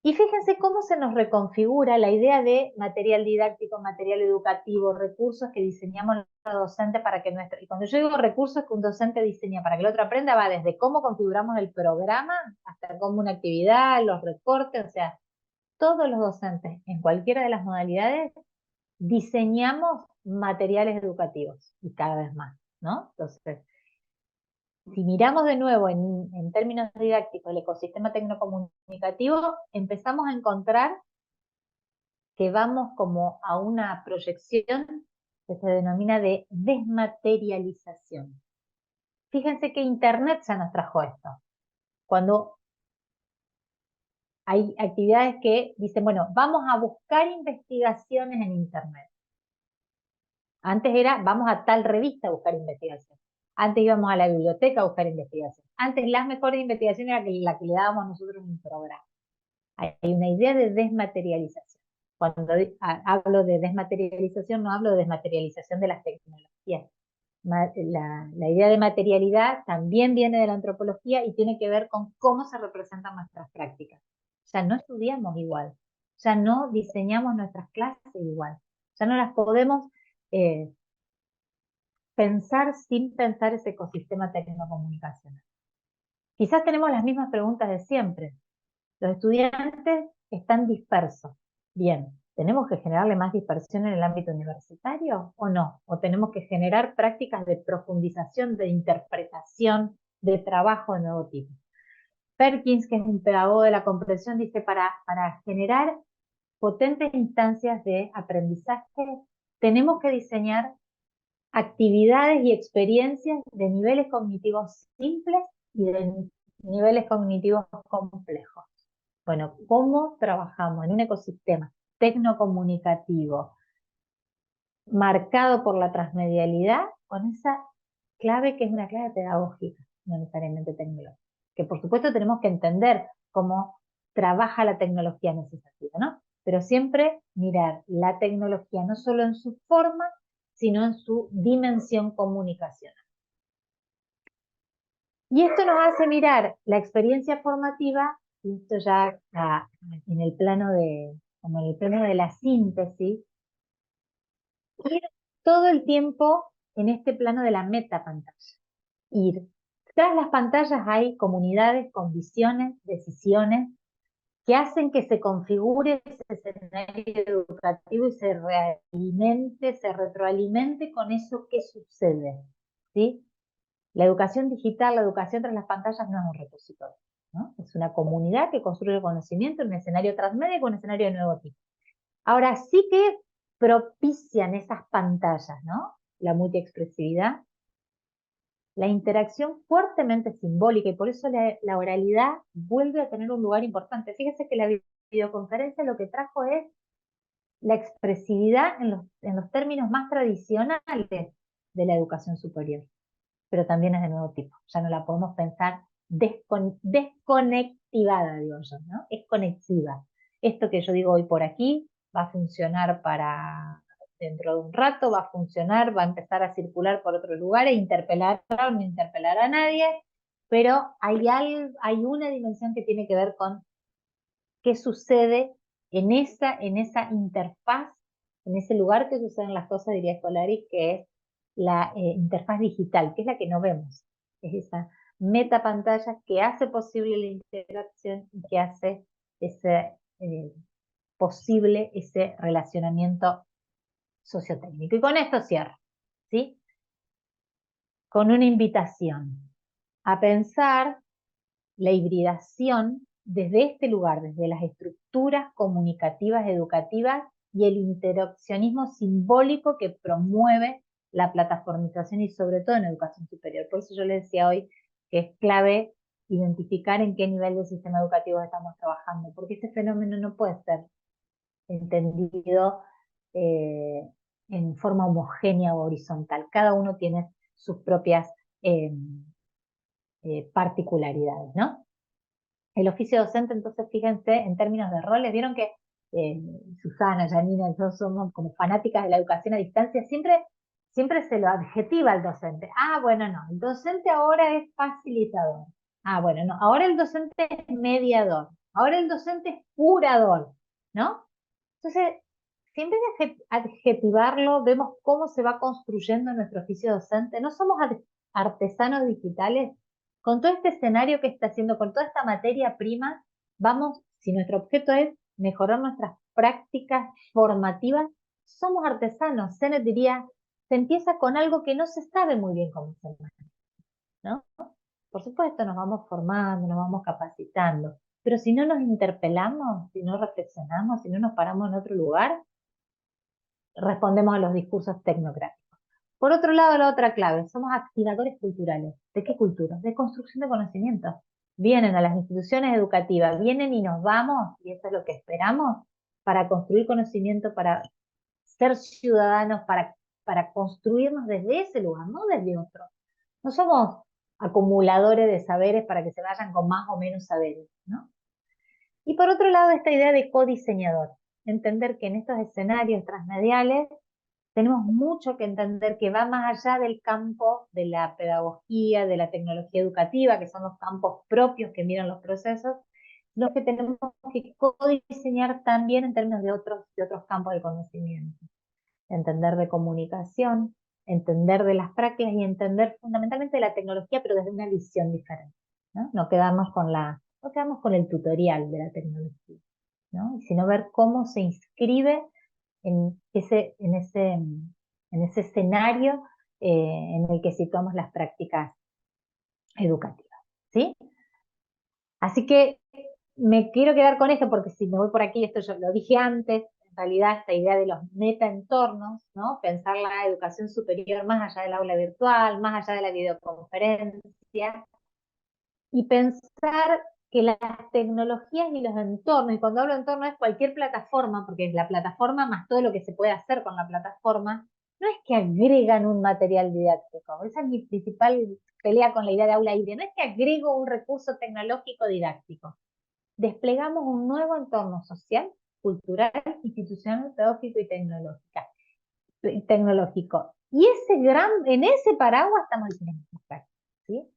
Y fíjense cómo se nos reconfigura la idea de material didáctico, material educativo, recursos que diseñamos los docentes para que y cuando yo digo recursos que un docente diseña para que el otro aprenda, va desde cómo configuramos el programa hasta cómo una actividad, los recortes, o sea, todos los docentes en cualquiera de las modalidades diseñamos materiales educativos y cada vez más, ¿no? Entonces, si miramos de nuevo en términos didácticos el ecosistema tecnocomunicativo, empezamos a encontrar que vamos como a una proyección que se denomina de desmaterialización. Fíjense que Internet ya nos trajo esto. Cuando hay actividades que dicen, bueno, vamos a buscar investigaciones en Internet. Antes era, vamos a tal revista a buscar investigación. Antes íbamos a la biblioteca a buscar investigación. Antes las mejores investigaciones era la que le dábamos nosotros en un programa. Hay una idea de desmaterialización. Cuando hablo de desmaterialización, no hablo de desmaterialización de las tecnologías. La idea de materialidad también viene de la antropología y tiene que ver con cómo se representan nuestras prácticas. Ya no estudiamos igual, ya no diseñamos nuestras clases igual, ya no las podemos pensar sin pensar ese ecosistema tecnocomunicacional. Quizás tenemos las mismas preguntas de siempre. Los estudiantes están dispersos. Bien, ¿tenemos que generarle más dispersión en el ámbito universitario o no? ¿O tenemos que generar prácticas de profundización, de interpretación, de trabajo de nuevo tipo? Perkins, que es un pedagogo de la comprensión, dice, para generar potentes instancias de aprendizaje, tenemos que diseñar actividades y experiencias de niveles cognitivos simples y de niveles cognitivos complejos. Bueno, ¿cómo trabajamos en un ecosistema tecnocomunicativo marcado por la transmedialidad con esa clave que es una clave pedagógica, no necesariamente tecnológica? Que por supuesto tenemos que entender cómo trabaja la tecnología en ese sentido, ¿no? Pero siempre mirar la tecnología no solo en su forma, sino en su dimensión comunicacional. Y esto nos hace mirar la experiencia formativa, y esto ya en el plano como en el plano de la síntesis, ir todo el tiempo en este plano de la metapantalla. Ir. Tras las pantallas hay comunidades con visiones, decisiones, que hacen que se configure ese escenario educativo y se realimente, se retroalimente con eso que sucede, ¿sí? La educación digital, la educación tras las pantallas no es un repositorio, ¿no? Es una comunidad que construye conocimiento en un escenario transmedia y con un escenario de nuevo tipo. Ahora sí que propician esas pantallas, ¿no? La multiexpresividad, la interacción fuertemente simbólica, y por eso la oralidad vuelve a tener un lugar importante. Fíjese que la videoconferencia lo que trajo es la expresividad en los términos más tradicionales de la educación superior, pero también es de nuevo tipo. Ya no la podemos pensar desconectivada, digo yo, ¿no? Es conectiva. Esto que yo digo hoy por aquí va a funcionar para dentro de un rato, va a funcionar, va a empezar a circular por otro lugar e interpelar o no interpelar a nadie, pero hay una dimensión que tiene que ver con qué sucede en esa interfaz, en ese lugar que suceden las cosas, diría Scolari, que es la interfaz digital, que es la que no vemos. Es esa metapantalla que hace posible la interacción y que hace posible ese relacionamiento sociotécnico. Y con esto cierro, ¿sí? Con una invitación a pensar la hibridación desde este lugar, desde las estructuras comunicativas educativas y el interaccionismo simbólico que promueve la plataformización y sobre todo en educación superior. Por eso yo les decía hoy que es clave identificar en qué nivel del sistema educativo estamos trabajando, porque este fenómeno no puede ser entendido en forma homogénea o horizontal. Cada uno tiene sus propias particularidades, ¿no? El oficio docente, entonces, fíjense, en términos de roles, vieron que Susana, Janina, yo somos como fanáticas de la educación a distancia, siempre se lo adjetiva al docente. Ah, bueno, no, el docente ahora es facilitador. Ah, bueno, no, ahora el docente es mediador. Ahora el docente es curador, ¿no? Entonces, si en vez de adjetivarlo, vemos cómo se va construyendo nuestro oficio docente, no somos artesanos digitales. Con todo este escenario que está haciendo, con toda esta materia prima, vamos, si nuestro objeto es mejorar nuestras prácticas formativas, somos artesanos. Sennett diría, se empieza con algo que no se sabe muy bien cómo se maneja, ¿no? Por supuesto, nos vamos formando, nos vamos capacitando, pero si no nos interpelamos, si no reflexionamos, si no nos paramos en otro lugar, respondemos a los discursos tecnocráticos. Por otro lado, la otra clave, somos activadores culturales. ¿De qué cultura? De construcción de conocimientos. Vienen a las instituciones educativas, vienen y nos vamos, y eso es lo que esperamos, para construir conocimiento, para ser ciudadanos, para construirnos desde ese lugar, no desde otro. No somos acumuladores de saberes para que se vayan con más o menos saberes, ¿no? Y por otro lado, esta idea de codiseñador, entender que en estos escenarios transmediales tenemos mucho que entender que va más allá del campo de la pedagogía, de la tecnología educativa, que son los campos propios que miran los procesos, lo que tenemos que codiseñar también en términos de otros campos del conocimiento. Entender de comunicación, entender de las prácticas y entender fundamentalmente de la tecnología, pero desde una visión diferente, ¿no? No quedamos con el tutorial de la tecnología, ¿no? Sino ver cómo se inscribe en ese escenario en el que situamos las prácticas educativas, ¿sí? Así que me quiero quedar con esto porque si me voy por aquí, esto yo lo dije antes, en realidad esta idea de los metaentornos, ¿no? Pensar la educación superior más allá del aula virtual, más allá de la videoconferencia, y pensar que las tecnologías y los entornos, y cuando hablo de entorno es cualquier plataforma, porque es la plataforma más todo lo que se puede hacer con la plataforma, no es que agregan un material didáctico, esa es mi principal pelea con la idea de aula híbrida, no es que agrego un recurso tecnológico didáctico, desplegamos un nuevo entorno social, cultural, institucional, pedagógico y tecnológico. Y en ese paraguas estamos diciendo, ¿sí?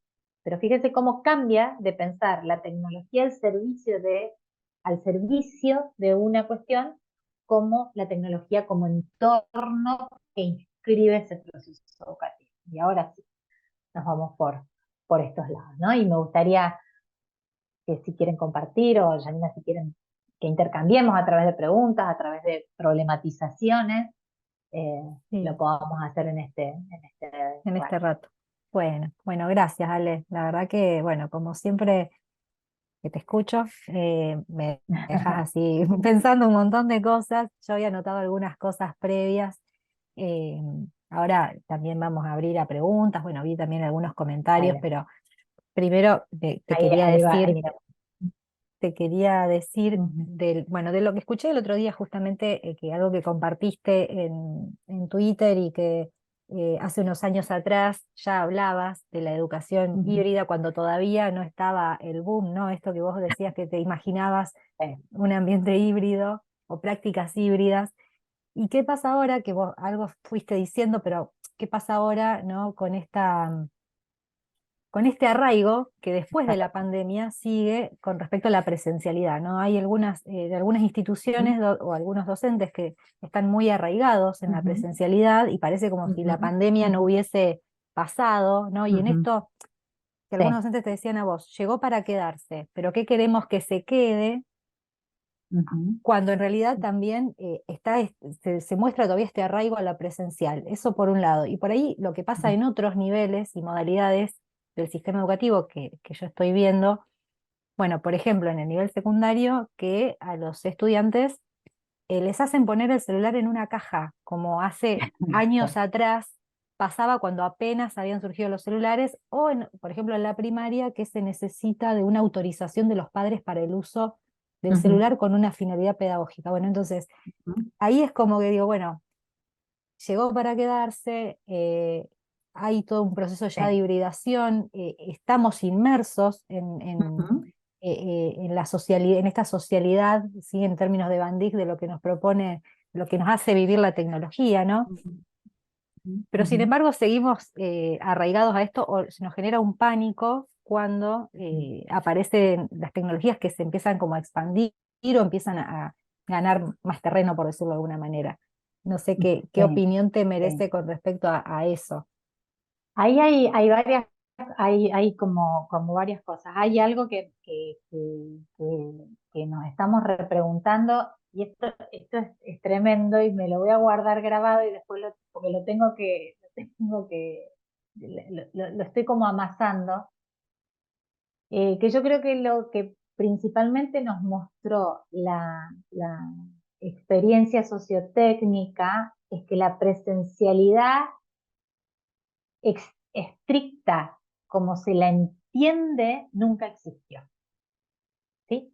Pero fíjense cómo cambia de pensar la tecnología al servicio de una cuestión, como la tecnología como entorno que inscribe ese proceso educativo. Y ahora sí, nos vamos por estos lados, ¿no? Y me gustaría que si quieren compartir, o Janina, si quieren que intercambiemos a través de preguntas, a través de problematizaciones, lo Sí, podamos hacer en en rato. este rato. Bueno, gracias, Ale. La verdad que, bueno, como siempre que te escucho, me dejas así pensando un montón de cosas. Yo había anotado algunas cosas previas. eh, Ahora también vamos a abrir a preguntas. Bueno, vi también algunos comentarios, Dale. pero primero Ahí va, ahí mira. te quería decir Ujú, bueno, de lo que escuché el otro día, justamente, que algo que compartiste en Twitter y que hace unos años atrás ya hablabas de la educación ujú, híbrida cuando todavía no estaba el boom, ¿no? Esto que vos decías que te imaginabas sí, un ambiente híbrido o prácticas híbridas. ¿Y qué pasa ahora? Que vos algo fuiste diciendo, pero ¿qué pasa ahora, ¿no? Con este arraigo que después de la pandemia sigue con respecto a la presencialidad, ¿no? Hay de algunas ujú, instituciones o algunos docentes que están muy arraigados en la ujú, presencialidad y parece como si la ujú, pandemia no ujú, hubiese pasado, ¿no? Y en ujú. esto, que algunos Sí, docentes te decían a vos, llegó para quedarse, pero ¿qué queremos que se quede? ujú, Cuando en realidad también se muestra todavía este arraigo a la presencial. Eso por un lado. Y por ahí lo que pasa ujú, en otros niveles y modalidades del sistema educativo que yo estoy viendo, bueno, por ejemplo, en el nivel secundario, que a los estudiantes les hacen poner el celular en una caja, como hace años sí, atrás pasaba cuando apenas habían surgido los celulares, o por ejemplo en la primaria, que se necesita de una autorización de los padres para el uso del ujú, celular con una finalidad pedagógica. Bueno, entonces ujú, ahí es como que digo, bueno, llegó para quedarse, hay todo un proceso ya de sí, hibridación, estamos inmersos ujú, en la socialidad, en esta socialidad, ¿sí? En términos de Van Dijk, de lo que nos propone, lo que nos hace vivir la tecnología, ¿no? ujú, Pero sin ujú, embargo seguimos arraigados a esto, o se nos genera un pánico cuando ujú. aparecen las tecnologías que se empiezan como a expandir o empiezan a ganar más terreno, por decirlo de alguna manera. No sé qué Sí, opinión te sí. merece con respecto a eso. Ahí hay varias, hay como varias cosas. Hay algo que nos estamos repreguntando, y esto es tremendo, y me lo voy a guardar grabado y después porque lo tengo que, lo estoy como amasando. que yo creo que lo que principalmente nos mostró la experiencia sociotécnica es que la presencialidad estricta, como se la entiende, nunca existió. ¿Sí?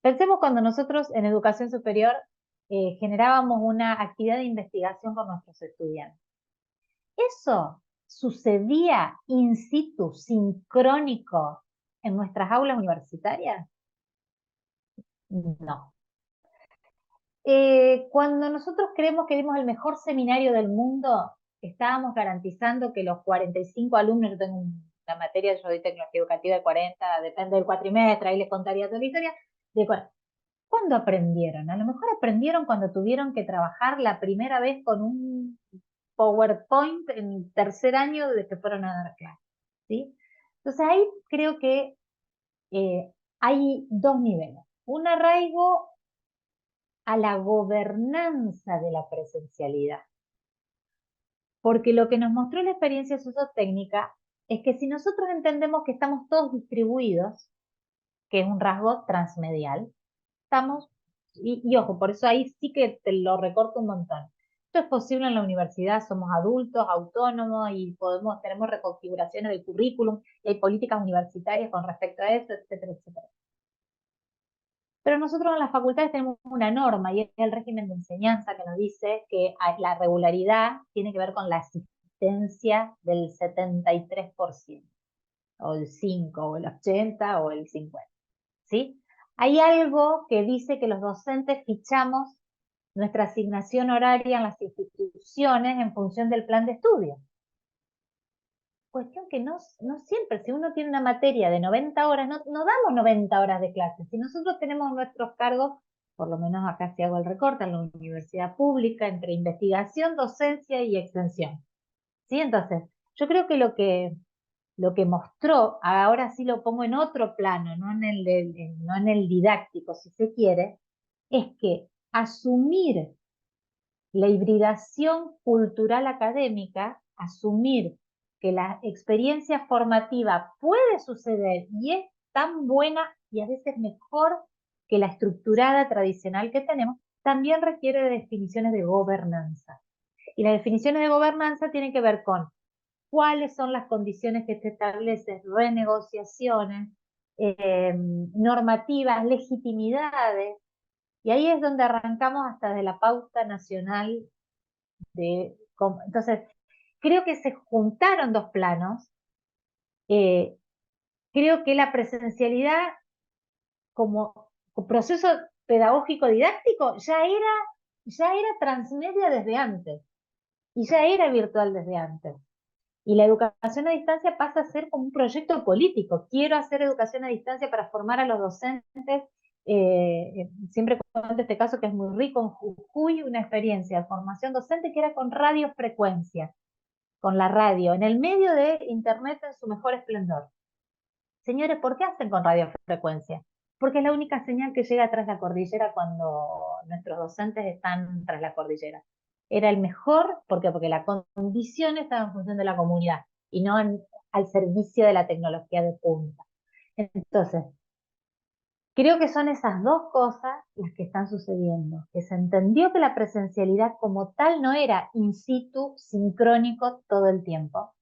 Pensemos cuando nosotros en educación superior generábamos una actividad de investigación con nuestros estudiantes. ¿Eso sucedía in situ, sincrónico, en nuestras aulas universitarias? No. Cuando nosotros creemos que dimos el mejor seminario del mundo, estábamos garantizando que los 45 alumnos, yo tengo una materia, yo doy tecnología educativa de 40, depende del cuatrimestre, ahí les contaría toda la historia, de ¿cuándo aprendieron? A lo mejor aprendieron cuando tuvieron que trabajar la primera vez con un PowerPoint en tercer año de que fueron a dar clases, ¿sí? Entonces ahí creo que hay dos niveles. Un arraigo a la gobernanza de la presencialidad. Porque lo que nos mostró la experiencia sociotécnica es que si nosotros entendemos que estamos todos distribuidos, que es un rasgo transmedial, estamos, y ojo, por eso ahí sí que te lo recorto un montón. Esto es posible en la universidad, somos adultos, autónomos y tenemos reconfiguraciones del currículum, y hay políticas universitarias con respecto a eso, etcétera, etcétera. Pero nosotros en las facultades tenemos una norma y es el régimen de enseñanza que nos dice que la regularidad tiene que ver con la asistencia del 73%, o el 5, o el 80, o el 50, ¿sí? Hay algo que dice que los docentes fichamos nuestra asignación horaria en las instituciones en función del plan de estudio. Cuestión que no siempre, si uno tiene una materia de 90 horas, no damos 90 horas de clase. Si nosotros tenemos nuestros cargos, por lo menos acá si hago el recorte en la universidad pública, entre investigación, docencia y extensión. ¿Sí? Entonces, yo creo que lo que mostró, ahora sí lo pongo en otro plano, no en el didáctico, si se quiere, es que asumir la hibridación cultural académica, asumir que la experiencia formativa puede suceder y es tan buena y a veces mejor que la estructurada tradicional que tenemos, también requiere de definiciones de gobernanza. Y las definiciones de gobernanza tienen que ver con cuáles son las condiciones que te establecen, renegociaciones, normativas, legitimidades, y ahí es donde arrancamos hasta de la pauta nacional entonces, creo que se juntaron dos planos. Creo que la presencialidad como proceso pedagógico didáctico ya era transmedia desde antes y ya era virtual desde antes. Y la educación a distancia pasa a ser como un proyecto político. Quiero hacer educación a distancia para formar a los docentes. Siempre cuento este caso que es muy rico en Jujuy, una experiencia de formación docente que era con radiofrecuencia, con la radio, en el medio de Internet en su mejor esplendor. Señores, ¿por qué hacen con radiofrecuencia? Porque es la única señal que llega tras la cordillera cuando nuestros docentes están tras la cordillera. Era el mejor, ¿por qué? Porque la condición estaba en función de la comunidad y no al servicio de la tecnología de punta. Entonces, creo que son esas dos cosas las que están sucediendo, que se entendió que la presencialidad como tal no era in situ, sincrónico todo el tiempo,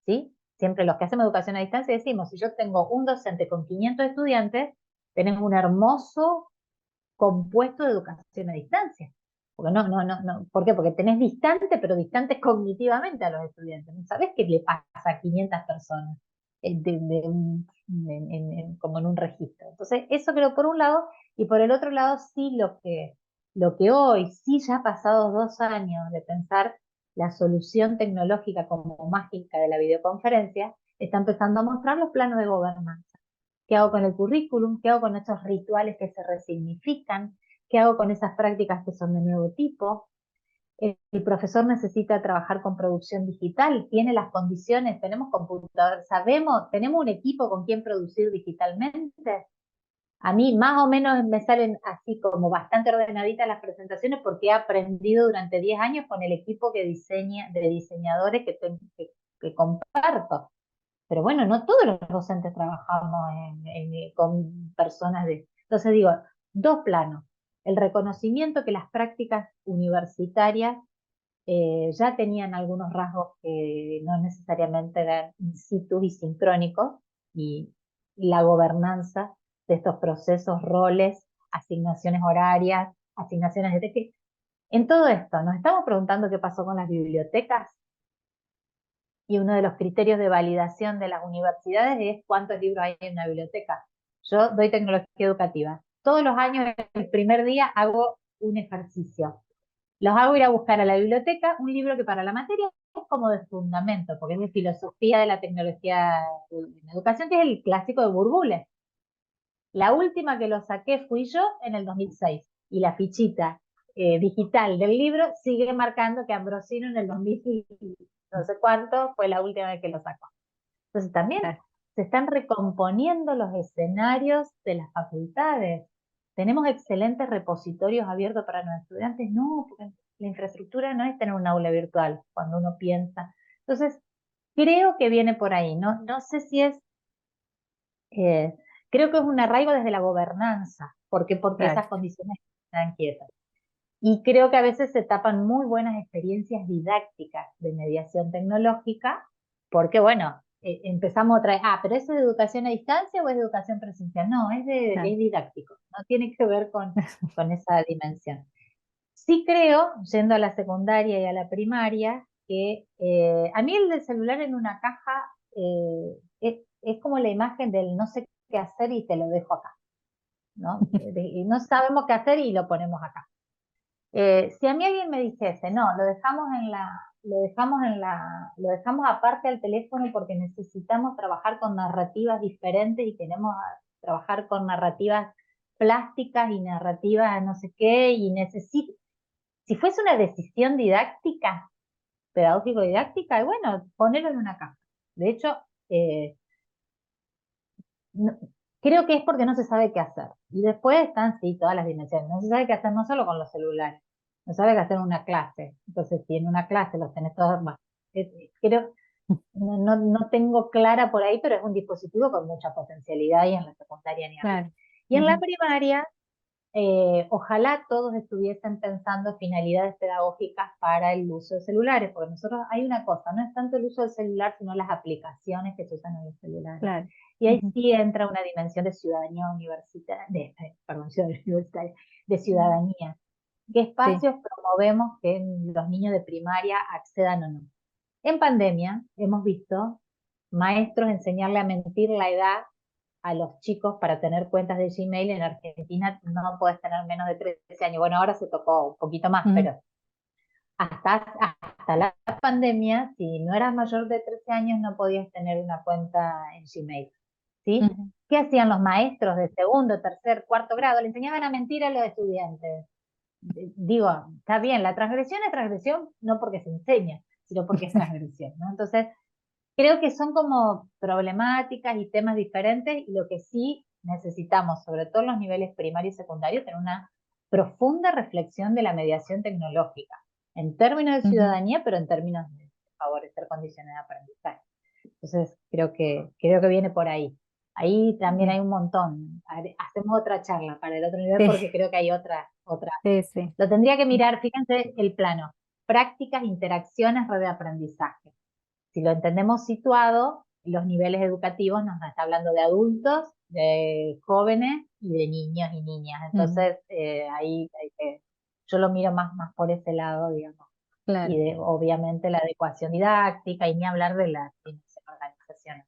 ¿sí? Siempre los que hacemos educación a distancia decimos, si yo tengo un docente con 500 estudiantes, tenemos un hermoso compuesto de educación a distancia. Porque no. ¿Por qué? Porque tenés distante, pero distantes cognitivamente a los estudiantes. No sabés qué le pasa a 500 personas como en un registro. Entonces, eso creo por un lado, y por el otro lado, sí lo que hoy, sí ya pasados 2 años de pensar la solución tecnológica como mágica de la videoconferencia, está empezando a mostrar los planos de gobernanza. ¿Qué hago con el currículum? ¿Qué hago con estos rituales que se resignifican? ¿Qué hago con esas prácticas que son de nuevo tipo? El profesor necesita trabajar con producción digital, tiene las condiciones, tenemos computador, tenemos un equipo con quien producir digitalmente. A mí más o menos me salen así como bastante ordenaditas las presentaciones porque he aprendido durante 10 años con el equipo de diseñadores que comparto. pero bueno, no todos los docentes trabajamos con personas de... Entonces digo, dos planos. El reconocimiento que las prácticas universitarias ya tenían algunos rasgos que no necesariamente eran in situ y sincrónicos, y la gobernanza de estos procesos, roles, asignaciones horarias, asignaciones de... En todo esto, nos estamos preguntando qué pasó con las bibliotecas, y uno de los criterios de validación de las universidades es cuántos libros hay en una biblioteca. Yo doy tecnología educativa. Todos los años, el primer día, hago un ejercicio. Los hago ir a buscar a la biblioteca un libro que para la materia es como de fundamento, porque es de filosofía de la tecnología en educación, que es el clásico de Burbules. La última que lo saqué fui yo en el 2006, y la fichita digital del libro sigue marcando que Ambrosino en el 2000 no sé cuánto fue la última vez que lo sacó. Entonces también Claro. se están recomponiendo los escenarios de las facultades. Tenemos excelentes repositorios abiertos para los estudiantes, no, porque la infraestructura no es tener un aula virtual cuando uno piensa. Entonces, creo que viene por ahí, no sé si es, eh, creo que es un arraigo desde la gobernanza, porque Claro. esas condiciones están quietas. Y creo que a veces se tapan muy buenas experiencias didácticas de mediación tecnológica, porque bueno, empezamos otra vez, pero ¿es de educación a distancia o es de educación presencial? No, Claro. es didáctico, no tiene que ver con esa dimensión. Sí creo, yendo a la secundaria y a la primaria, que a mí el del celular en una caja es como la imagen del no sé qué hacer y te lo dejo acá, ¿no? Y no sabemos qué hacer y lo ponemos acá. Si a mí alguien me dijese, no, lo dejamos aparte al teléfono porque necesitamos trabajar con narrativas diferentes y queremos trabajar con narrativas plásticas y narrativas no sé qué, y si fuese una decisión didáctica, pedagógico-didáctica, y bueno, ponerlo en una caja. De hecho, eh, no- creo que es porque no se sabe qué hacer. Y después están, sí, todas las dimensiones. No se sabe qué hacer no solo con los celulares, no sabe qué hacer en una clase. Entonces, si en una clase los tenés todos, bueno, creo, no tengo clara por ahí, pero es un dispositivo con mucha potencialidad, y en la secundaria ni hablar. Claro. Y en la primaria, ojalá todos estuviesen pensando finalidades pedagógicas para el uso de celulares, porque nosotros hay una cosa, no es tanto el uso del celular, sino las aplicaciones que se usan en los celulares. Claro. Y ahí sí entra una dimensión de ciudadanía universitaria, perdón, ciudadanía universitaria, de ciudadanía. ¿Qué Sí. espacios promovemos que los niños de primaria accedan o no? En pandemia hemos visto maestros enseñarle a mentir la edad a los chicos para tener cuentas de Gmail. En Argentina no puedes tener menos de 13 años. Bueno, ahora se tocó un poquito más, Ujú. pero hasta la pandemia, si no eras mayor de 13 años, no podías tener una cuenta en Gmail. ¿Sí? Ujú. ¿Qué hacían los maestros de segundo, tercer, cuarto grado? Le enseñaban a mentir a los estudiantes. Digo, está bien, la transgresión es transgresión no porque se enseña, sino porque es transgresión, ¿no? Entonces, creo que son como problemáticas y temas diferentes, y lo que sí necesitamos, sobre todo en los niveles primario y secundario, tener una profunda reflexión de la mediación tecnológica, en términos de Ujú. ciudadanía, pero en términos de favorecer condiciones de aprendizaje. Entonces, creo que viene por ahí. Ahí también hay Bien. un montón. Hacemos otra charla para el otro nivel, Sí, porque creo que hay otra. sí, sí. Lo tendría que mirar, fíjense el plano: prácticas, interacciones, red de aprendizaje. Si lo entendemos situado, los niveles educativos nos está hablando de adultos, de jóvenes y de niños y niñas. Ujú. Entonces, ahí yo lo miro más por ese lado, digamos. Y Claro. obviamente la adecuación didáctica, y ni hablar de la organización,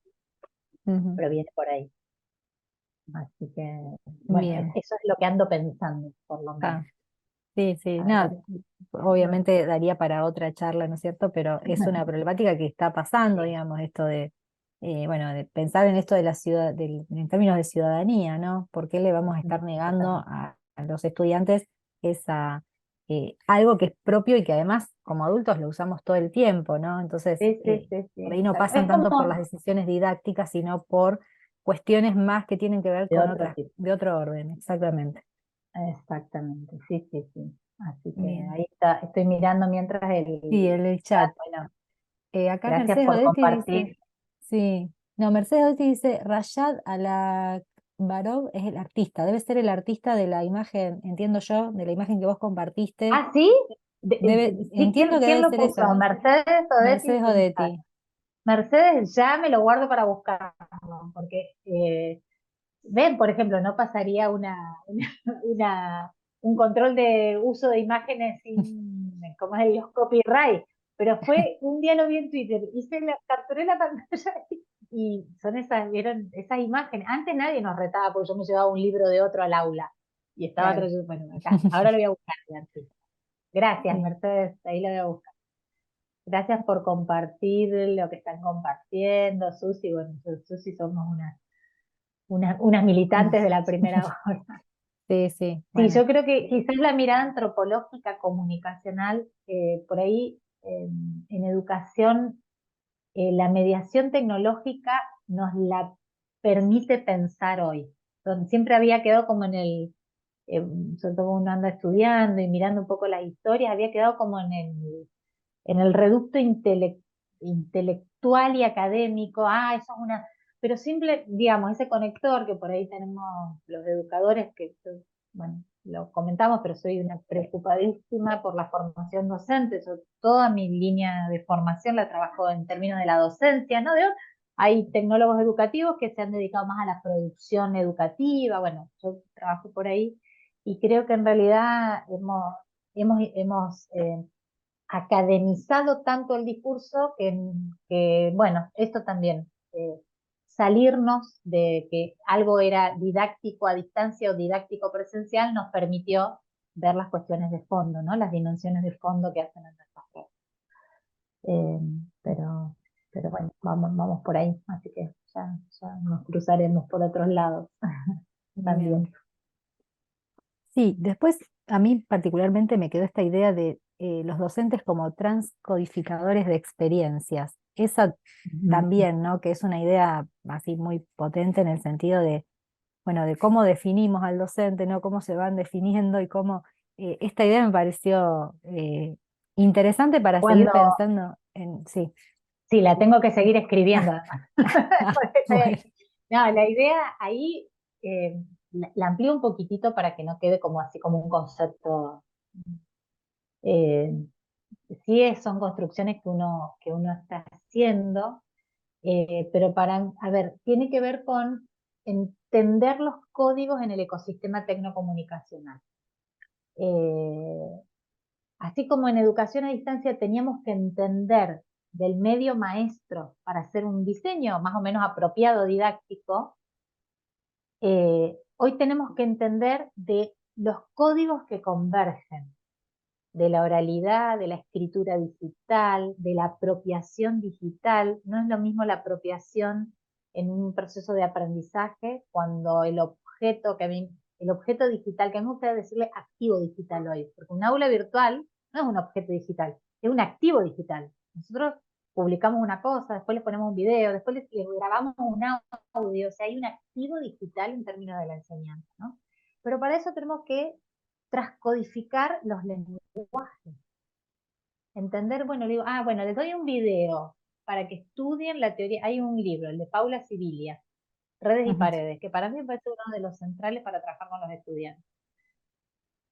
Ujú. pero viene por ahí. Así que, bueno, Bien. eso es lo que ando pensando, por lo menos. Ah, sí, sí. A ver, No, obviamente daría para otra charla, ¿no es cierto? Pero es una problemática que está pasando, sí, digamos, esto de, bueno, de pensar en esto de la ciudad, en términos de ciudadanía, ¿no? ¿Por qué le vamos a estar negando totalmente. a los estudiantes esa, algo que es propio y que además como adultos lo usamos todo el tiempo, ¿no? Entonces, Sí, sí, sí, por sí. ahí no pasan Es tanto por como las decisiones didácticas, sino por cuestiones más que tienen que ver de con otro otras, tipo. de otro orden, exactamente. Exactamente, sí, sí, sí. Así que Bien. ahí está, estoy mirando mientras Sí, el el chat. chat. Bueno, Acá gracias Mercedes por Odeti dice, compartir. sí, No, Mercedes Dotti dice, Rayad Alakbarov es el artista, debe ser el artista de la imagen, entiendo yo, de la imagen que vos compartiste. Ah, ¿sí? Sí, Entiendo que ¿quién debe lo ser puso? esa, Mercedes Odetti. Mercedes Odetti. Mercedes, ya me lo guardo para buscarlo, porque ven, por ejemplo, no pasaría una- un control de uso de imágenes sin, ¿cómo es los copyright? Pero fue, un día lo vi en Twitter, capturé la pantalla y son esas, vieron, esas imágenes. Antes nadie nos retaba porque yo me llevaba un libro de otro al aula y estaba Claro. trayendo, bueno, acá, ahora lo voy a buscar. Gracias, Sí. Mercedes, ahí lo voy a buscar. Gracias por compartir lo que están compartiendo, Susi. Bueno, Susi somos unas militantes de la primera hora. Sí, sí, Sí, bueno, yo creo que quizás la mirada antropológica comunicacional, por ahí en educación, la mediación tecnológica nos la permite pensar hoy. Siempre había quedado como sobre todo cuando uno anda estudiando y mirando un poco las historias, había quedado como en el reducto intelectual y académico, eso es pero simple, digamos, ese conector que por ahí tenemos los educadores, que, bueno, lo comentamos, pero soy una preocupadísima por la formación docente, toda mi línea de formación la trabajo en términos de la docencia, ¿no? Hay tecnólogos educativos que se han dedicado más a la producción educativa, bueno, yo trabajo por ahí y creo que en realidad hemos academizado tanto el discurso bueno, esto también, salirnos de que algo era didáctico a distancia o didáctico presencial nos permitió ver las cuestiones de fondo, ¿no? Las dimensiones de fondo que hacen en nuestras clases. Eh, pero, pero bueno, vamos por ahí, así que ya nos cruzaremos por otros lados bien. también. Sí, después a mí particularmente me quedó esta idea de los docentes como transcodificadores de experiencias. Esa también, ¿no? Que es una idea así muy potente en el sentido de, bueno, de cómo definimos al docente, ¿no? Cómo se van definiendo y cómo esta idea me pareció interesante para seguir Cuando, pensando en, sí. sí, la tengo que seguir escribiendo además. Porque estoy Bueno, aquí. No, la idea ahí la amplío un poquitito para que no quede como así como un concepto. eh, sí son construcciones que uno está haciendo, pero a ver, tiene que ver con entender los códigos en el ecosistema tecnocomunicacional. Eh, Así como en educación a distancia teníamos que entender del medio maestro para hacer un diseño más o menos apropiado didáctico, hoy tenemos que entender de los códigos que convergen, de la oralidad, de la escritura digital, de la apropiación digital. No es lo mismo la apropiación en un proceso de aprendizaje cuando el objeto digital, que a mí me gusta decirle activo digital hoy, porque un aula virtual no es un objeto digital, es un activo digital. Nosotros publicamos una cosa, después le ponemos un video, después le grabamos un audio, o sea, hay un activo digital en términos de la enseñanza, ¿no? Pero para eso tenemos que transcodificar los lenguajes. Entender, bueno, digo, bueno, les doy un video para que estudien la teoría. Hay un libro, el de Paula Sibilia, Redes y ujú, Paredes, que para mí me parece uno de los centrales para trabajar con los estudiantes.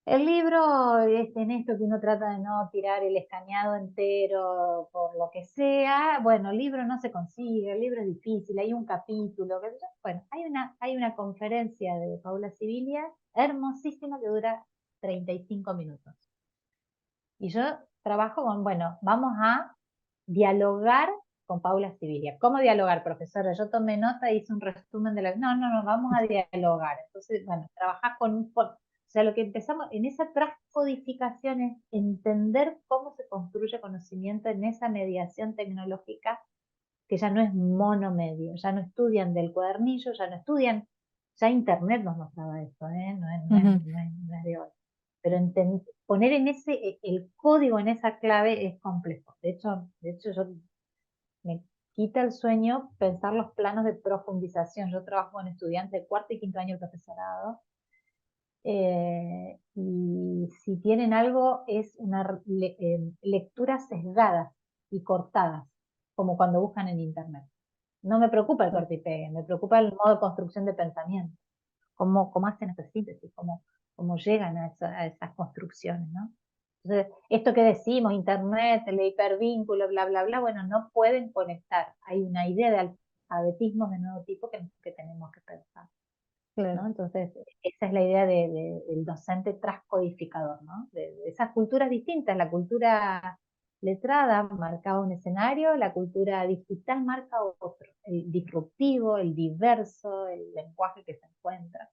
El libro es en esto que uno trata de no tirar el escaneado entero por lo que sea. Bueno, el libro no se consigue, el libro es difícil, hay un capítulo. Bueno, hay una conferencia de Paula Sibilia hermosísima que dura 35 minutos. Y yo trabajo bueno, vamos a dialogar con Paula Sibilia. ¿Cómo dialogar, profesora? Yo tomé nota y hice un resumen de la... No, no, no, vamos a dialogar. Entonces, bueno, trabajar o sea, lo que empezamos en esa transcodificación es entender cómo se construye conocimiento en esa mediación tecnológica que ya no es monomedio, ya no estudian del cuadernillo, ya no estudian, ya Internet nos mostraba esto, no es, no es, ujú. no es, no es de hoy. Pero poner el código en esa clave es complejo. De hecho yo me quita el sueño pensar los planos de profundización. Yo trabajo con estudiantes de cuarto y quinto año de profesorado, y si tienen algo es una lecturas sesgadas y cortadas, como cuando buscan en internet. No me preocupa el corte y pegue, me preocupa el modo de construcción de pensamiento. Cómo hacen esa síntesis, cómo llegan a esas construcciones, ¿no? Entonces, esto que decimos, internet, el hipervínculo, bla, bla, bla, bueno, no pueden conectar. Hay una idea de alfabetismo de nuevo tipo que tenemos que pensar, Claro. ¿no? Entonces, esa es la idea del docente transcodificador, ¿no? De esas culturas distintas, la cultura letrada marcaba un escenario, la cultura digital marca otro, el disruptivo, el diverso, el lenguaje que se encuentra.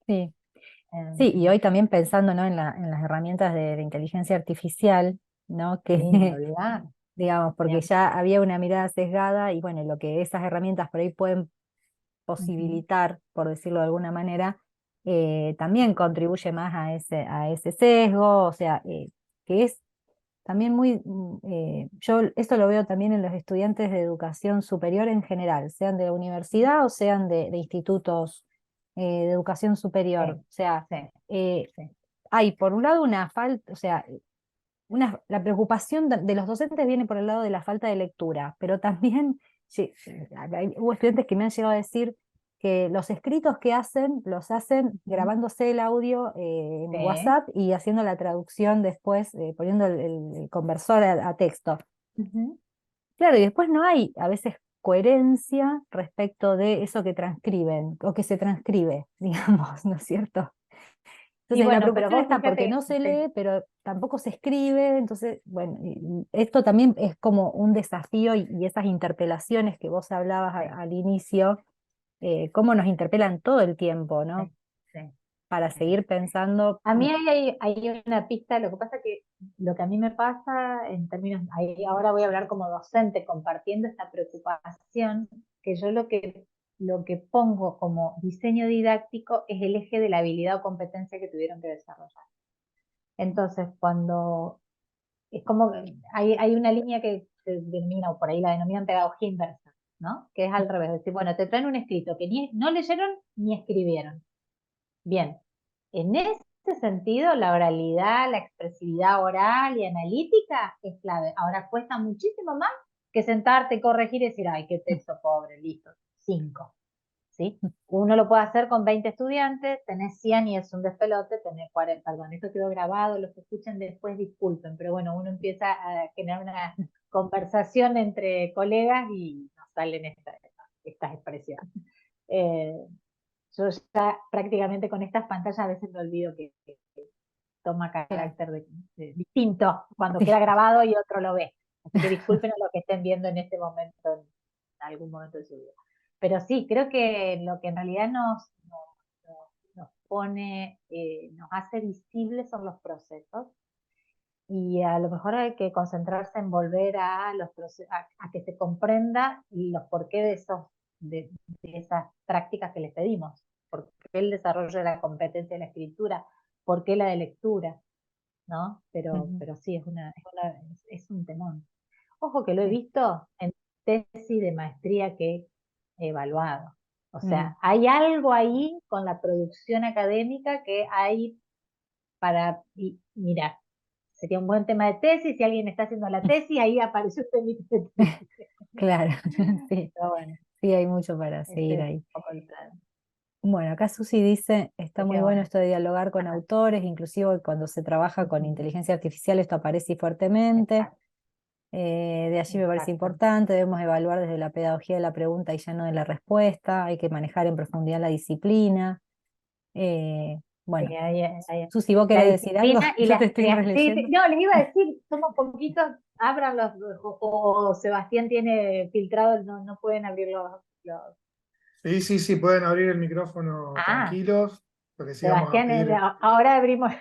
Sí. Sí, y hoy también pensando, ¿no? En las herramientas de inteligencia artificial, ¿no? Que, Ni hablar, digamos, ni porque hablar. ya había una mirada sesgada y bueno, lo que esas herramientas por ahí pueden Ujú. posibilitar, por decirlo de alguna manera, también contribuye más a ese sesgo, o sea, que es también muy, yo esto lo veo también en los estudiantes de educación superior en general, sean de universidad o sean de institutos de educación superior. Sí, O sea, sí, eh, sí. hay por un lado una falta, o sea, la preocupación de los docentes viene por el lado de la falta de lectura, pero también sí, hubo estudiantes que me han llegado a decir que los escritos que hacen, los hacen Ujú. grabándose el audio en Sí. WhatsApp y haciendo la traducción después, poniendo el conversor a texto. Ujú. Claro, y después no hay a veces coherencia respecto de eso que transcriben o que se transcribe, digamos, ¿no es cierto? Y Entonces la bueno, pero preocupación vos está porque fíjate, no se sí, lee, pero tampoco se escribe, entonces, bueno, y esto también es como un desafío y esas interpelaciones que vos hablabas sí, al inicio, cómo nos interpelan todo el tiempo, ¿no? sí, sí, Para sí. seguir pensando, A mí hay una pista, lo que pasa que lo que a mí me pasa en términos, ahora voy a hablar como docente, compartiendo esta preocupación, que yo lo que pongo como diseño didáctico es el eje de la habilidad o competencia que tuvieron que desarrollar. Entonces, cuando es como que hay una línea que se denomina, o por ahí la denominan pedagogía inversa, ¿no? Que es al revés, es decir, bueno, te traen un escrito que ni, no leyeron ni escribieron. Bien, en ese sentido, la oralidad, la expresividad oral y analítica es clave. Ahora cuesta muchísimo más que sentarte, corregir y decir, ay, qué texto pobre, listo, 5. ¿Sí? Uno lo puede hacer con 20 estudiantes, tenés 100 y es un despelote, tenés 40, perdón, esto quedó grabado, los que escuchen después disculpen, pero bueno, uno empieza a generar una conversación entre colegas y nos salen estas expresiones. Eh, yo ya prácticamente con estas pantallas a veces me olvido que toma claro, carácter distinto cuando sí, queda grabado y otro lo ve. Así que disculpen a los que estén viendo en este momento, en algún momento de su vida. Pero sí, creo que lo que en realidad nos pone, nos hace visibles son los procesos y a lo mejor hay que concentrarse en volver a los a que se comprenda los porqué de esas prácticas que les pedimos. ¿Por qué el desarrollo de la competencia de la escritura? ¿Por qué la de lectura? ¿No? ujú, Pero sí, es un temón. Ojo que lo he sí, visto en tesis de maestría que he evaluado. O mm, sea, hay algo ahí con la producción académica que hay mirar. Sería un buen tema de tesis, si alguien está haciendo la tesis, ahí apareció usted mi tesis. claro, sí, Pero bueno, sí, hay mucho para ese seguir es ahí. un poco el plan. Bueno, acá Susi dice, está Así muy que bueno bueno, esto de dialogar con ajá, autores, inclusive cuando se trabaja con ujú, inteligencia artificial, esto aparece fuertemente. exacto, De allí me parece exacto. importante, debemos evaluar desde la pedagogía de la pregunta y ya no de la respuesta, hay que manejar en profundidad la disciplina. Sí, Bueno, Susi, ¿vos la querés decir algo? disciplina y Yo te la estoy sí, sí, releyendo. no, les iba a decir, somos poquitos, abran o Sebastián tiene filtrado, no pueden abrir los. Sí, sí, sí, pueden abrir el micrófono Ah, tranquilos, porque sí vamos a Sebastián, pedir. ahora abrimos,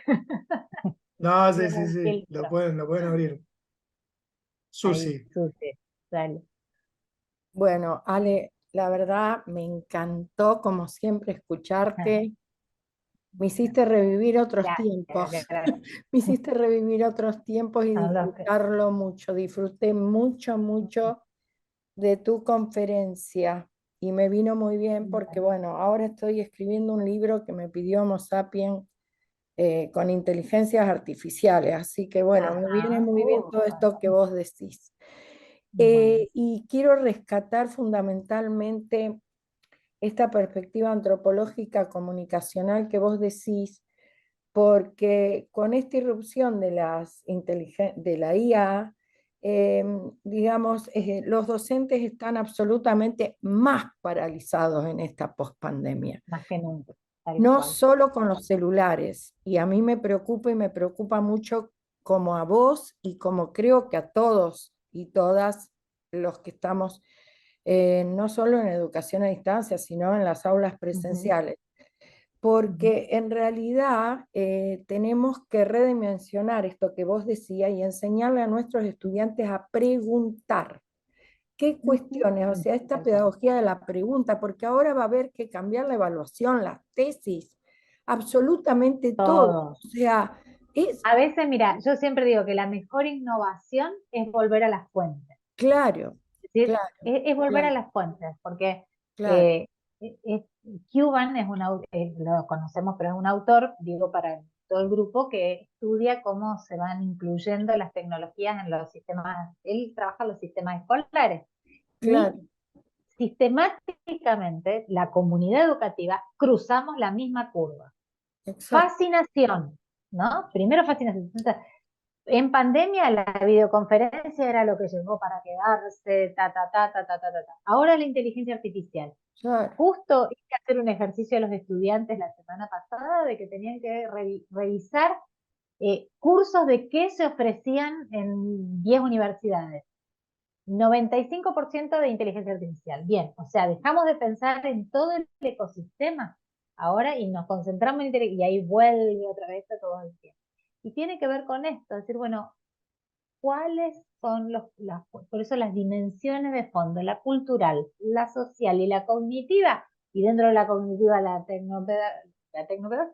No, sí, abrimos sí, el sí, filtro. lo pueden abrir. Ahí, Susi. Susi, dale. Bueno, Ale, la verdad me encantó, como siempre, escucharte. Me hiciste revivir otros tiempos. Gracias, gracias. Me hiciste revivir otros tiempos y Son los que- disfrutarlo mucho. Disfruté mucho, mucho de tu conferencia y me vino muy bien porque, bueno, ahora estoy escribiendo un libro que me pidió Homo Sapiens con inteligencias artificiales. Así que, bueno, me viene Ajá, muy bien todo esto que vos decís. Bueno, Y quiero rescatar fundamentalmente esta perspectiva antropológica comunicacional que vos decís, porque con esta irrupción de de la IA, digamos, los docentes están absolutamente más paralizados en esta pospandemia. más que nunca, tal No cual. solo con los celulares, y a mí me preocupa y me preocupa mucho como a vos y como creo que a todos y todas los que estamos no solo en educación a distancia, sino en las aulas presenciales, porque en realidad tenemos que redimensionar esto que vos decías y enseñarle a nuestros estudiantes a preguntar. ¿Qué cuestiones? O sea, esta Tal cual. pedagogía de la pregunta, porque ahora va a haber que cambiar la evaluación, las tesis, absolutamente todo. Todo. O sea, es A veces, mira, yo siempre digo que la mejor innovación es volver a las fuentes. claro, Es decir, claro, es volver a claro, las fuentes, porque claro, eh, Cuban es lo conocemos, pero es un autor, digo, para todo el grupo, que estudia cómo se van incluyendo las tecnologías en los sistemas. Él trabaja en los sistemas escolares claro, y sistemáticamente la comunidad educativa cruzamos la misma curva. exacto, Fascinación, ¿no? Primero fascinación. En pandemia la videoconferencia era lo que llegó para quedarse, ta, ta, ta, ta, ta, ta, ta. Ahora la inteligencia artificial. claro, Justo hice hacer un ejercicio a los estudiantes la semana pasada de que tenían que revisar cursos de qué se ofrecían en 10 universidades. 95% de inteligencia artificial. Bien, o sea, dejamos de pensar en todo el ecosistema ahora y nos concentramos en y ahí vuelve otra vez a todo el tiempo. Y tiene que ver con esto, es decir, bueno, ¿cuáles son por eso las dimensiones de fondo, la cultural, la social y la cognitiva, y dentro de la cognitiva la tecnopedagógica,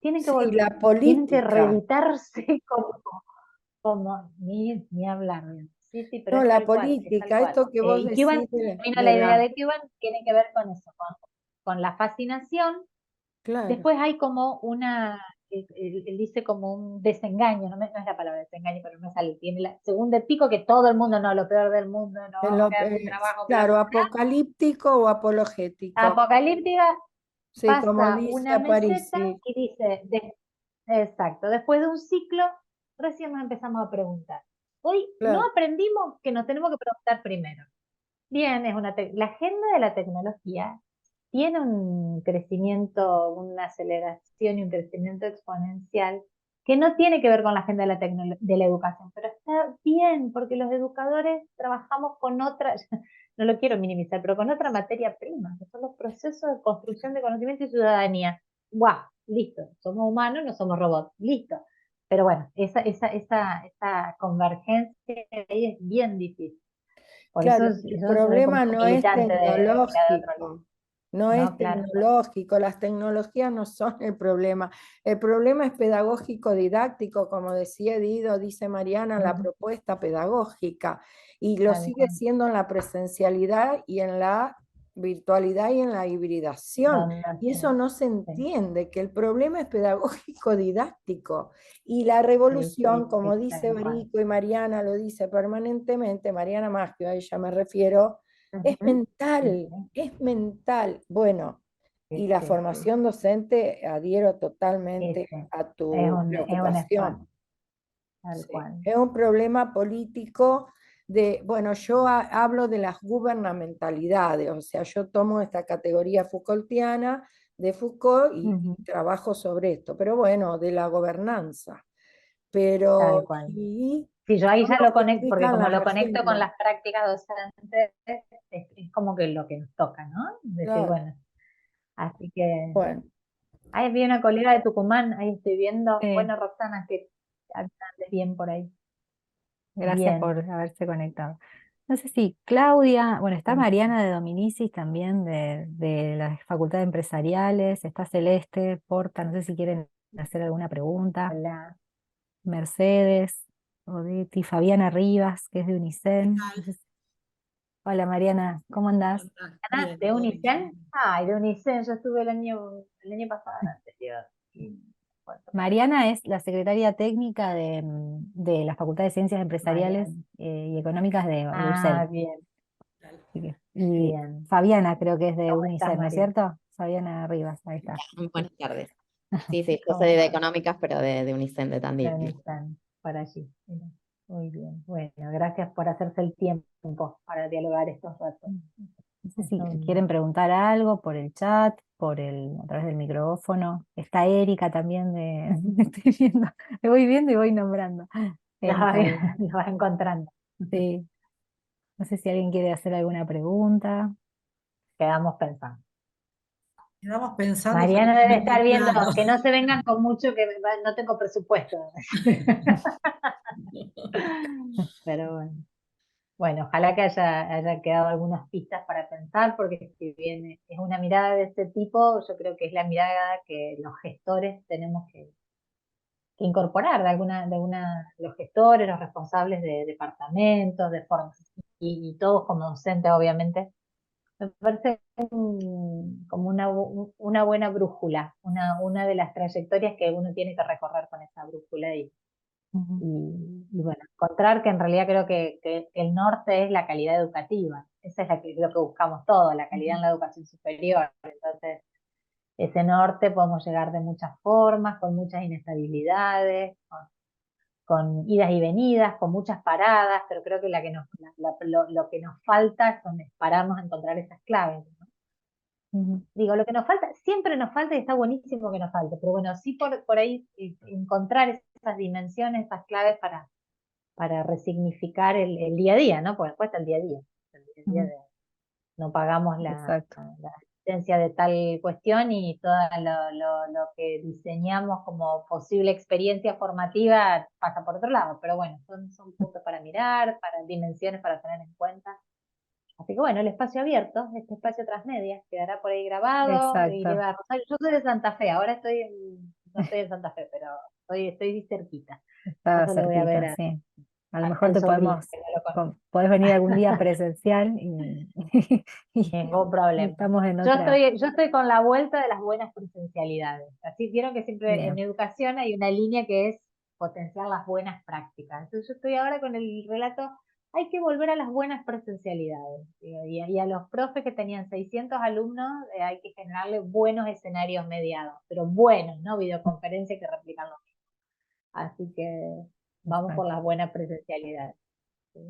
tienen que sí, volver, la tienen que política. reeditarse como ni hablar. Sí, sí, pero No, es la tal cual, es tal política, cual. esto que vos Y Cuban, decís termino de la idea la, de Cuban, tiene que ver con eso, con la fascinación. claro, Después hay como él dice como un desengaño, no es la palabra desengaño, pero no sale, tiene la segunda pico que todo el mundo, no, lo peor del mundo, no, en vamos a lo, quedar sin trabajo, bla, claro, bla, bla. apocalíptico o apologético. Apocalíptica Sí, como pasa dice una meseta Aparici, y dice, exacto, después de un ciclo, recién nos empezamos a preguntar. Hoy no claro, aprendimos que nos tenemos que preguntar primero. Bien, la agenda de la tecnología tiene un crecimiento, una aceleración y un crecimiento exponencial que no tiene que ver con la agenda de de la educación, pero está bien porque los educadores trabajamos con otra, no lo quiero minimizar, pero con otra materia prima, que son los procesos de construcción de conocimiento y ciudadanía. ¡Guau! Listo, somos humanos, no somos robots, listo. Pero bueno, esa convergencia ahí es bien difícil. Por eso claro, el yo soy como problema no es militante de mirar de otro lado. tecnológico, no es No, claro. tecnológico, las tecnologías no son el problema es pedagógico didáctico, como decía Dido, dice Mariana, la propuesta pedagógica, y lo Tal sigue cual. siendo en la presencialidad y en la virtualidad y en la hibridación. Donde Y sea. eso no se Sí, entiende, que el problema es pedagógico didáctico. Y la sí, revolución, sí, como sí, dice tal cual. Barico y Mariana lo dice permanentemente, Mariana Maggio, a ella me refiero, es Ujú. Sí, mental, es mental. Bueno, sí, y la sí. formación docente adhiero totalmente Ese a es tu es un esfuerzo, preocupación. tal Sí. cual. Es un problema político de, bueno, yo hablo de las gubernamentalidades, o sea, yo tomo esta categoría Foucaultiana de Foucault y Ujú. trabajo sobre esto, pero bueno, de la gobernanza. Tal Pero cual. sí, Sí, yo ahí ya ¿cómo lo se conecto, porque explican como las lo conecto con agendas? las prácticas docentes, es como que lo que nos toca, ¿no? Decir, Claro, bueno, así que bueno, ahí vi una colega de Tucumán, ahí estoy viendo. Sí, Bueno, Roxana, que andes bien por ahí. gracias Bien. por haberse conectado. No sé si Claudia, bueno, está Mariana de Dominicis también de las facultades empresariales, está Celeste, Porta, no sé si quieren hacer alguna pregunta. Hola. Mercedes, Odetti, Fabiana Rivas, que es de ¿Qué Unicen. No tal? sé hola Mariana, ¿cómo andás? Ana, Bien, ¿de todo Unicen? bien. Ay, de Unicen, yo estuve el año pasado, el anterior. Mariana es la secretaria técnica de la Facultad de Ciencias Empresariales y Económicas de Ah, UCEL. bien, Y bien. Fabiana creo que es de ¿Cómo estás, UNICEF, ¿no es Mariana? cierto? Fabiana Rivas, ahí está. Buenas tardes. Sí, sí, yo ¿Cómo soy de estás? Económicas, pero de Unicen de Tandil. Están por allí. Mira, muy bien. Bueno, gracias por hacerse el tiempo para dialogar estos ratos. No sé si Son- quieren preguntar algo por el chat, a través del micrófono. Está Erika también estoy viendo, me voy viendo y voy nombrando. Los vas, Erika, los vas encontrando. sí. No sé si alguien quiere hacer alguna pregunta. Quedamos pensando. Quedamos pensando Mariana debe feliz estar viendo cumpleaños. que no se vengan con mucho, que no tengo presupuesto. Pero bueno. Bueno, ojalá que haya quedado algunas pistas para pensar, porque si bien es una mirada de este tipo, yo creo que es la mirada que los gestores tenemos que incorporar, los gestores, los responsables de departamentos, de formas, y todos como docentes, obviamente, me parece como una buena brújula, una de las trayectorias que uno tiene que recorrer con esa brújula Ujú, y bueno, encontrar que en realidad creo que el norte es la calidad educativa. Esa es lo que buscamos todos, la calidad en la educación superior. Entonces, ese norte podemos llegar de muchas formas, con muchas inestabilidades, con idas y venidas, con muchas paradas, pero creo que lo que nos falta es donde paramos a encontrar esas claves, ¿no? ujú. Digo, lo que nos falta, siempre nos falta y está buenísimo que nos falte, pero bueno, sí por ahí encontrar esas dimensiones, esas claves para resignificar el día a día, ¿no? Porque cuesta el día a día. El día a día Ujú, no pagamos exacto. la asistencia de tal cuestión y todo lo que diseñamos como posible experiencia formativa pasa por otro lado. Pero bueno, son puntos para mirar, para dimensiones para tener en cuenta. Así que bueno, el espacio abierto, este espacio transmedia, quedará por ahí grabado y le Exacto. va a Rosario. Yo soy de Santa Fe, ahora no estoy en Santa Fe, pero estoy cerquita. Está Entonces lo voy a ver cerquita, sí. A lo mejor al te sobrino, que no lo conozco. podés venir algún día presencial y Ningún problema. estamos en Yo otra. estoy con la vuelta de las buenas presencialidades. Así vieron que siempre en Bien. educación hay una línea que es potenciar las buenas prácticas. Entonces yo estoy ahora con el relato, hay que volver a las buenas presencialidades. Y a los profes que tenían 600 alumnos, hay que generarle buenos escenarios mediados, pero buenos, ¿no? Videoconferencia que replican los mismos. Así que vamos por Exacto. las buenas presencialidades. ¿Sí?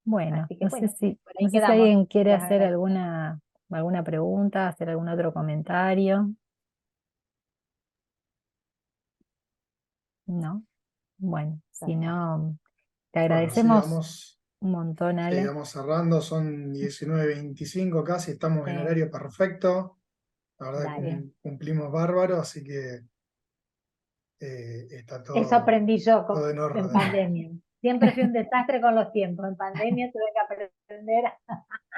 Bueno, Así que bueno, por no ahí sé si quedamos. alguien quiere Les hacer agradezco. alguna pregunta, hacer algún otro comentario. ¿No? Bueno, si no, te Bueno, así agradecemos vamos, un montón, sí, Ale. vamos cerrando, son 19:25 casi, estamos en Sí, horario perfecto. La verdad que Dale. cumplimos bárbaro, así que está Eso aprendí yo todo en en orden. pandemia. Siempre fui un desastre con los tiempos. En pandemia tuve que aprender.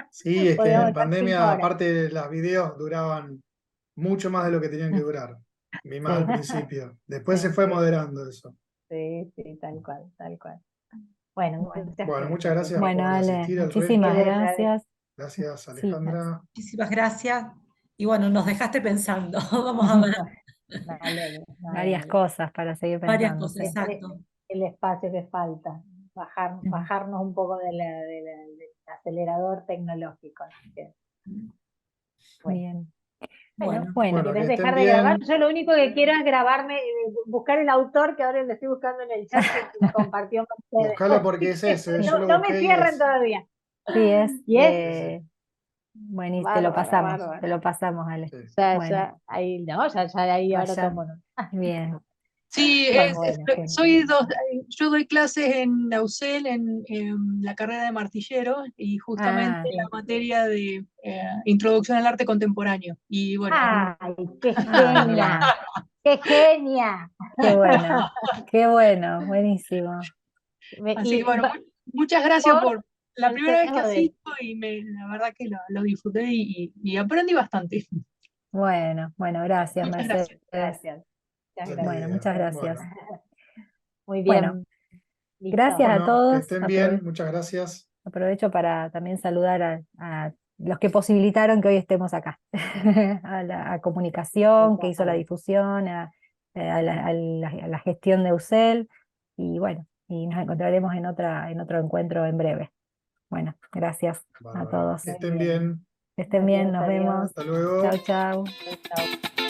Sí, es que Podíamos en estar 5 pandemia, horas. aparte, los videos duraban mucho más de lo que tenían que durar. Y más al Sí, principio. Después se sí, fue moderando eso. sí, sí, tal cual, tal cual. Bueno, bueno. muchas Bueno, muchas gracias. gracias Bueno, por Ale, asistir al muchísimas Que resto. les agradezco. gracias. Gracias, Sí, Alejandra. Muchísimas gracias. Y bueno, nos dejaste pensando. Vamos a ver Me alegro, me varias alegro. cosas para seguir varias pensando, cosas, sí. exacto. El espacio que falta. Ujú. Bajarnos un poco del acelerador tecnológico. Así que, bueno. Bien. Bueno, Bueno, si Bueno, Bueno, que querés estén dejar de grabar, bien. yo lo único que quiero es grabarme, buscar el autor que ahora lo estoy buscando en el chat que compartió Mercedes. Buscalo porque Así es que ese. Yo no, lo no me busqué y cierren es. todavía. sí es. Y es Sí, sí, Buenísimo, bárbaro, bárbaro. te lo pasamos, Ale. sí. Bueno, Ahí, no, ya ahí ahora vaya. tomo nota. Bien. sí, Bueno, Bueno, gente. yo doy clases en la UCEL en la carrera de martillero y justamente ah, la materia de introducción al arte contemporáneo. Y bueno, ¡Ay, qué mira, genia! ¡Qué genia! qué bueno, buenísimo. así que Y bueno, muchas gracias por por la primera vez que consejo de asisto y la verdad que lo disfruté y aprendí bastante. Bueno, gracias, Muchas Mercedes. gracias. gracias. Muchas De gracias. Bueno, que, muchas gracias. bueno, Muy Bueno, bien. Listo. gracias a bueno, que todos. estén bien. Muchas gracias. Aprovecho para también saludar a los que posibilitaron que hoy estemos acá, a la comunicación, que hizo la Exactamente. difusión, a la gestión de UCEL, y bueno, y nos encontraremos en otro encuentro en breve. Bueno, gracias a Bárbaro. todos. Que estén bien. Que estén bien, nos Adiós, adiós. vemos. Hasta luego. Chau, chau. Chau, chau.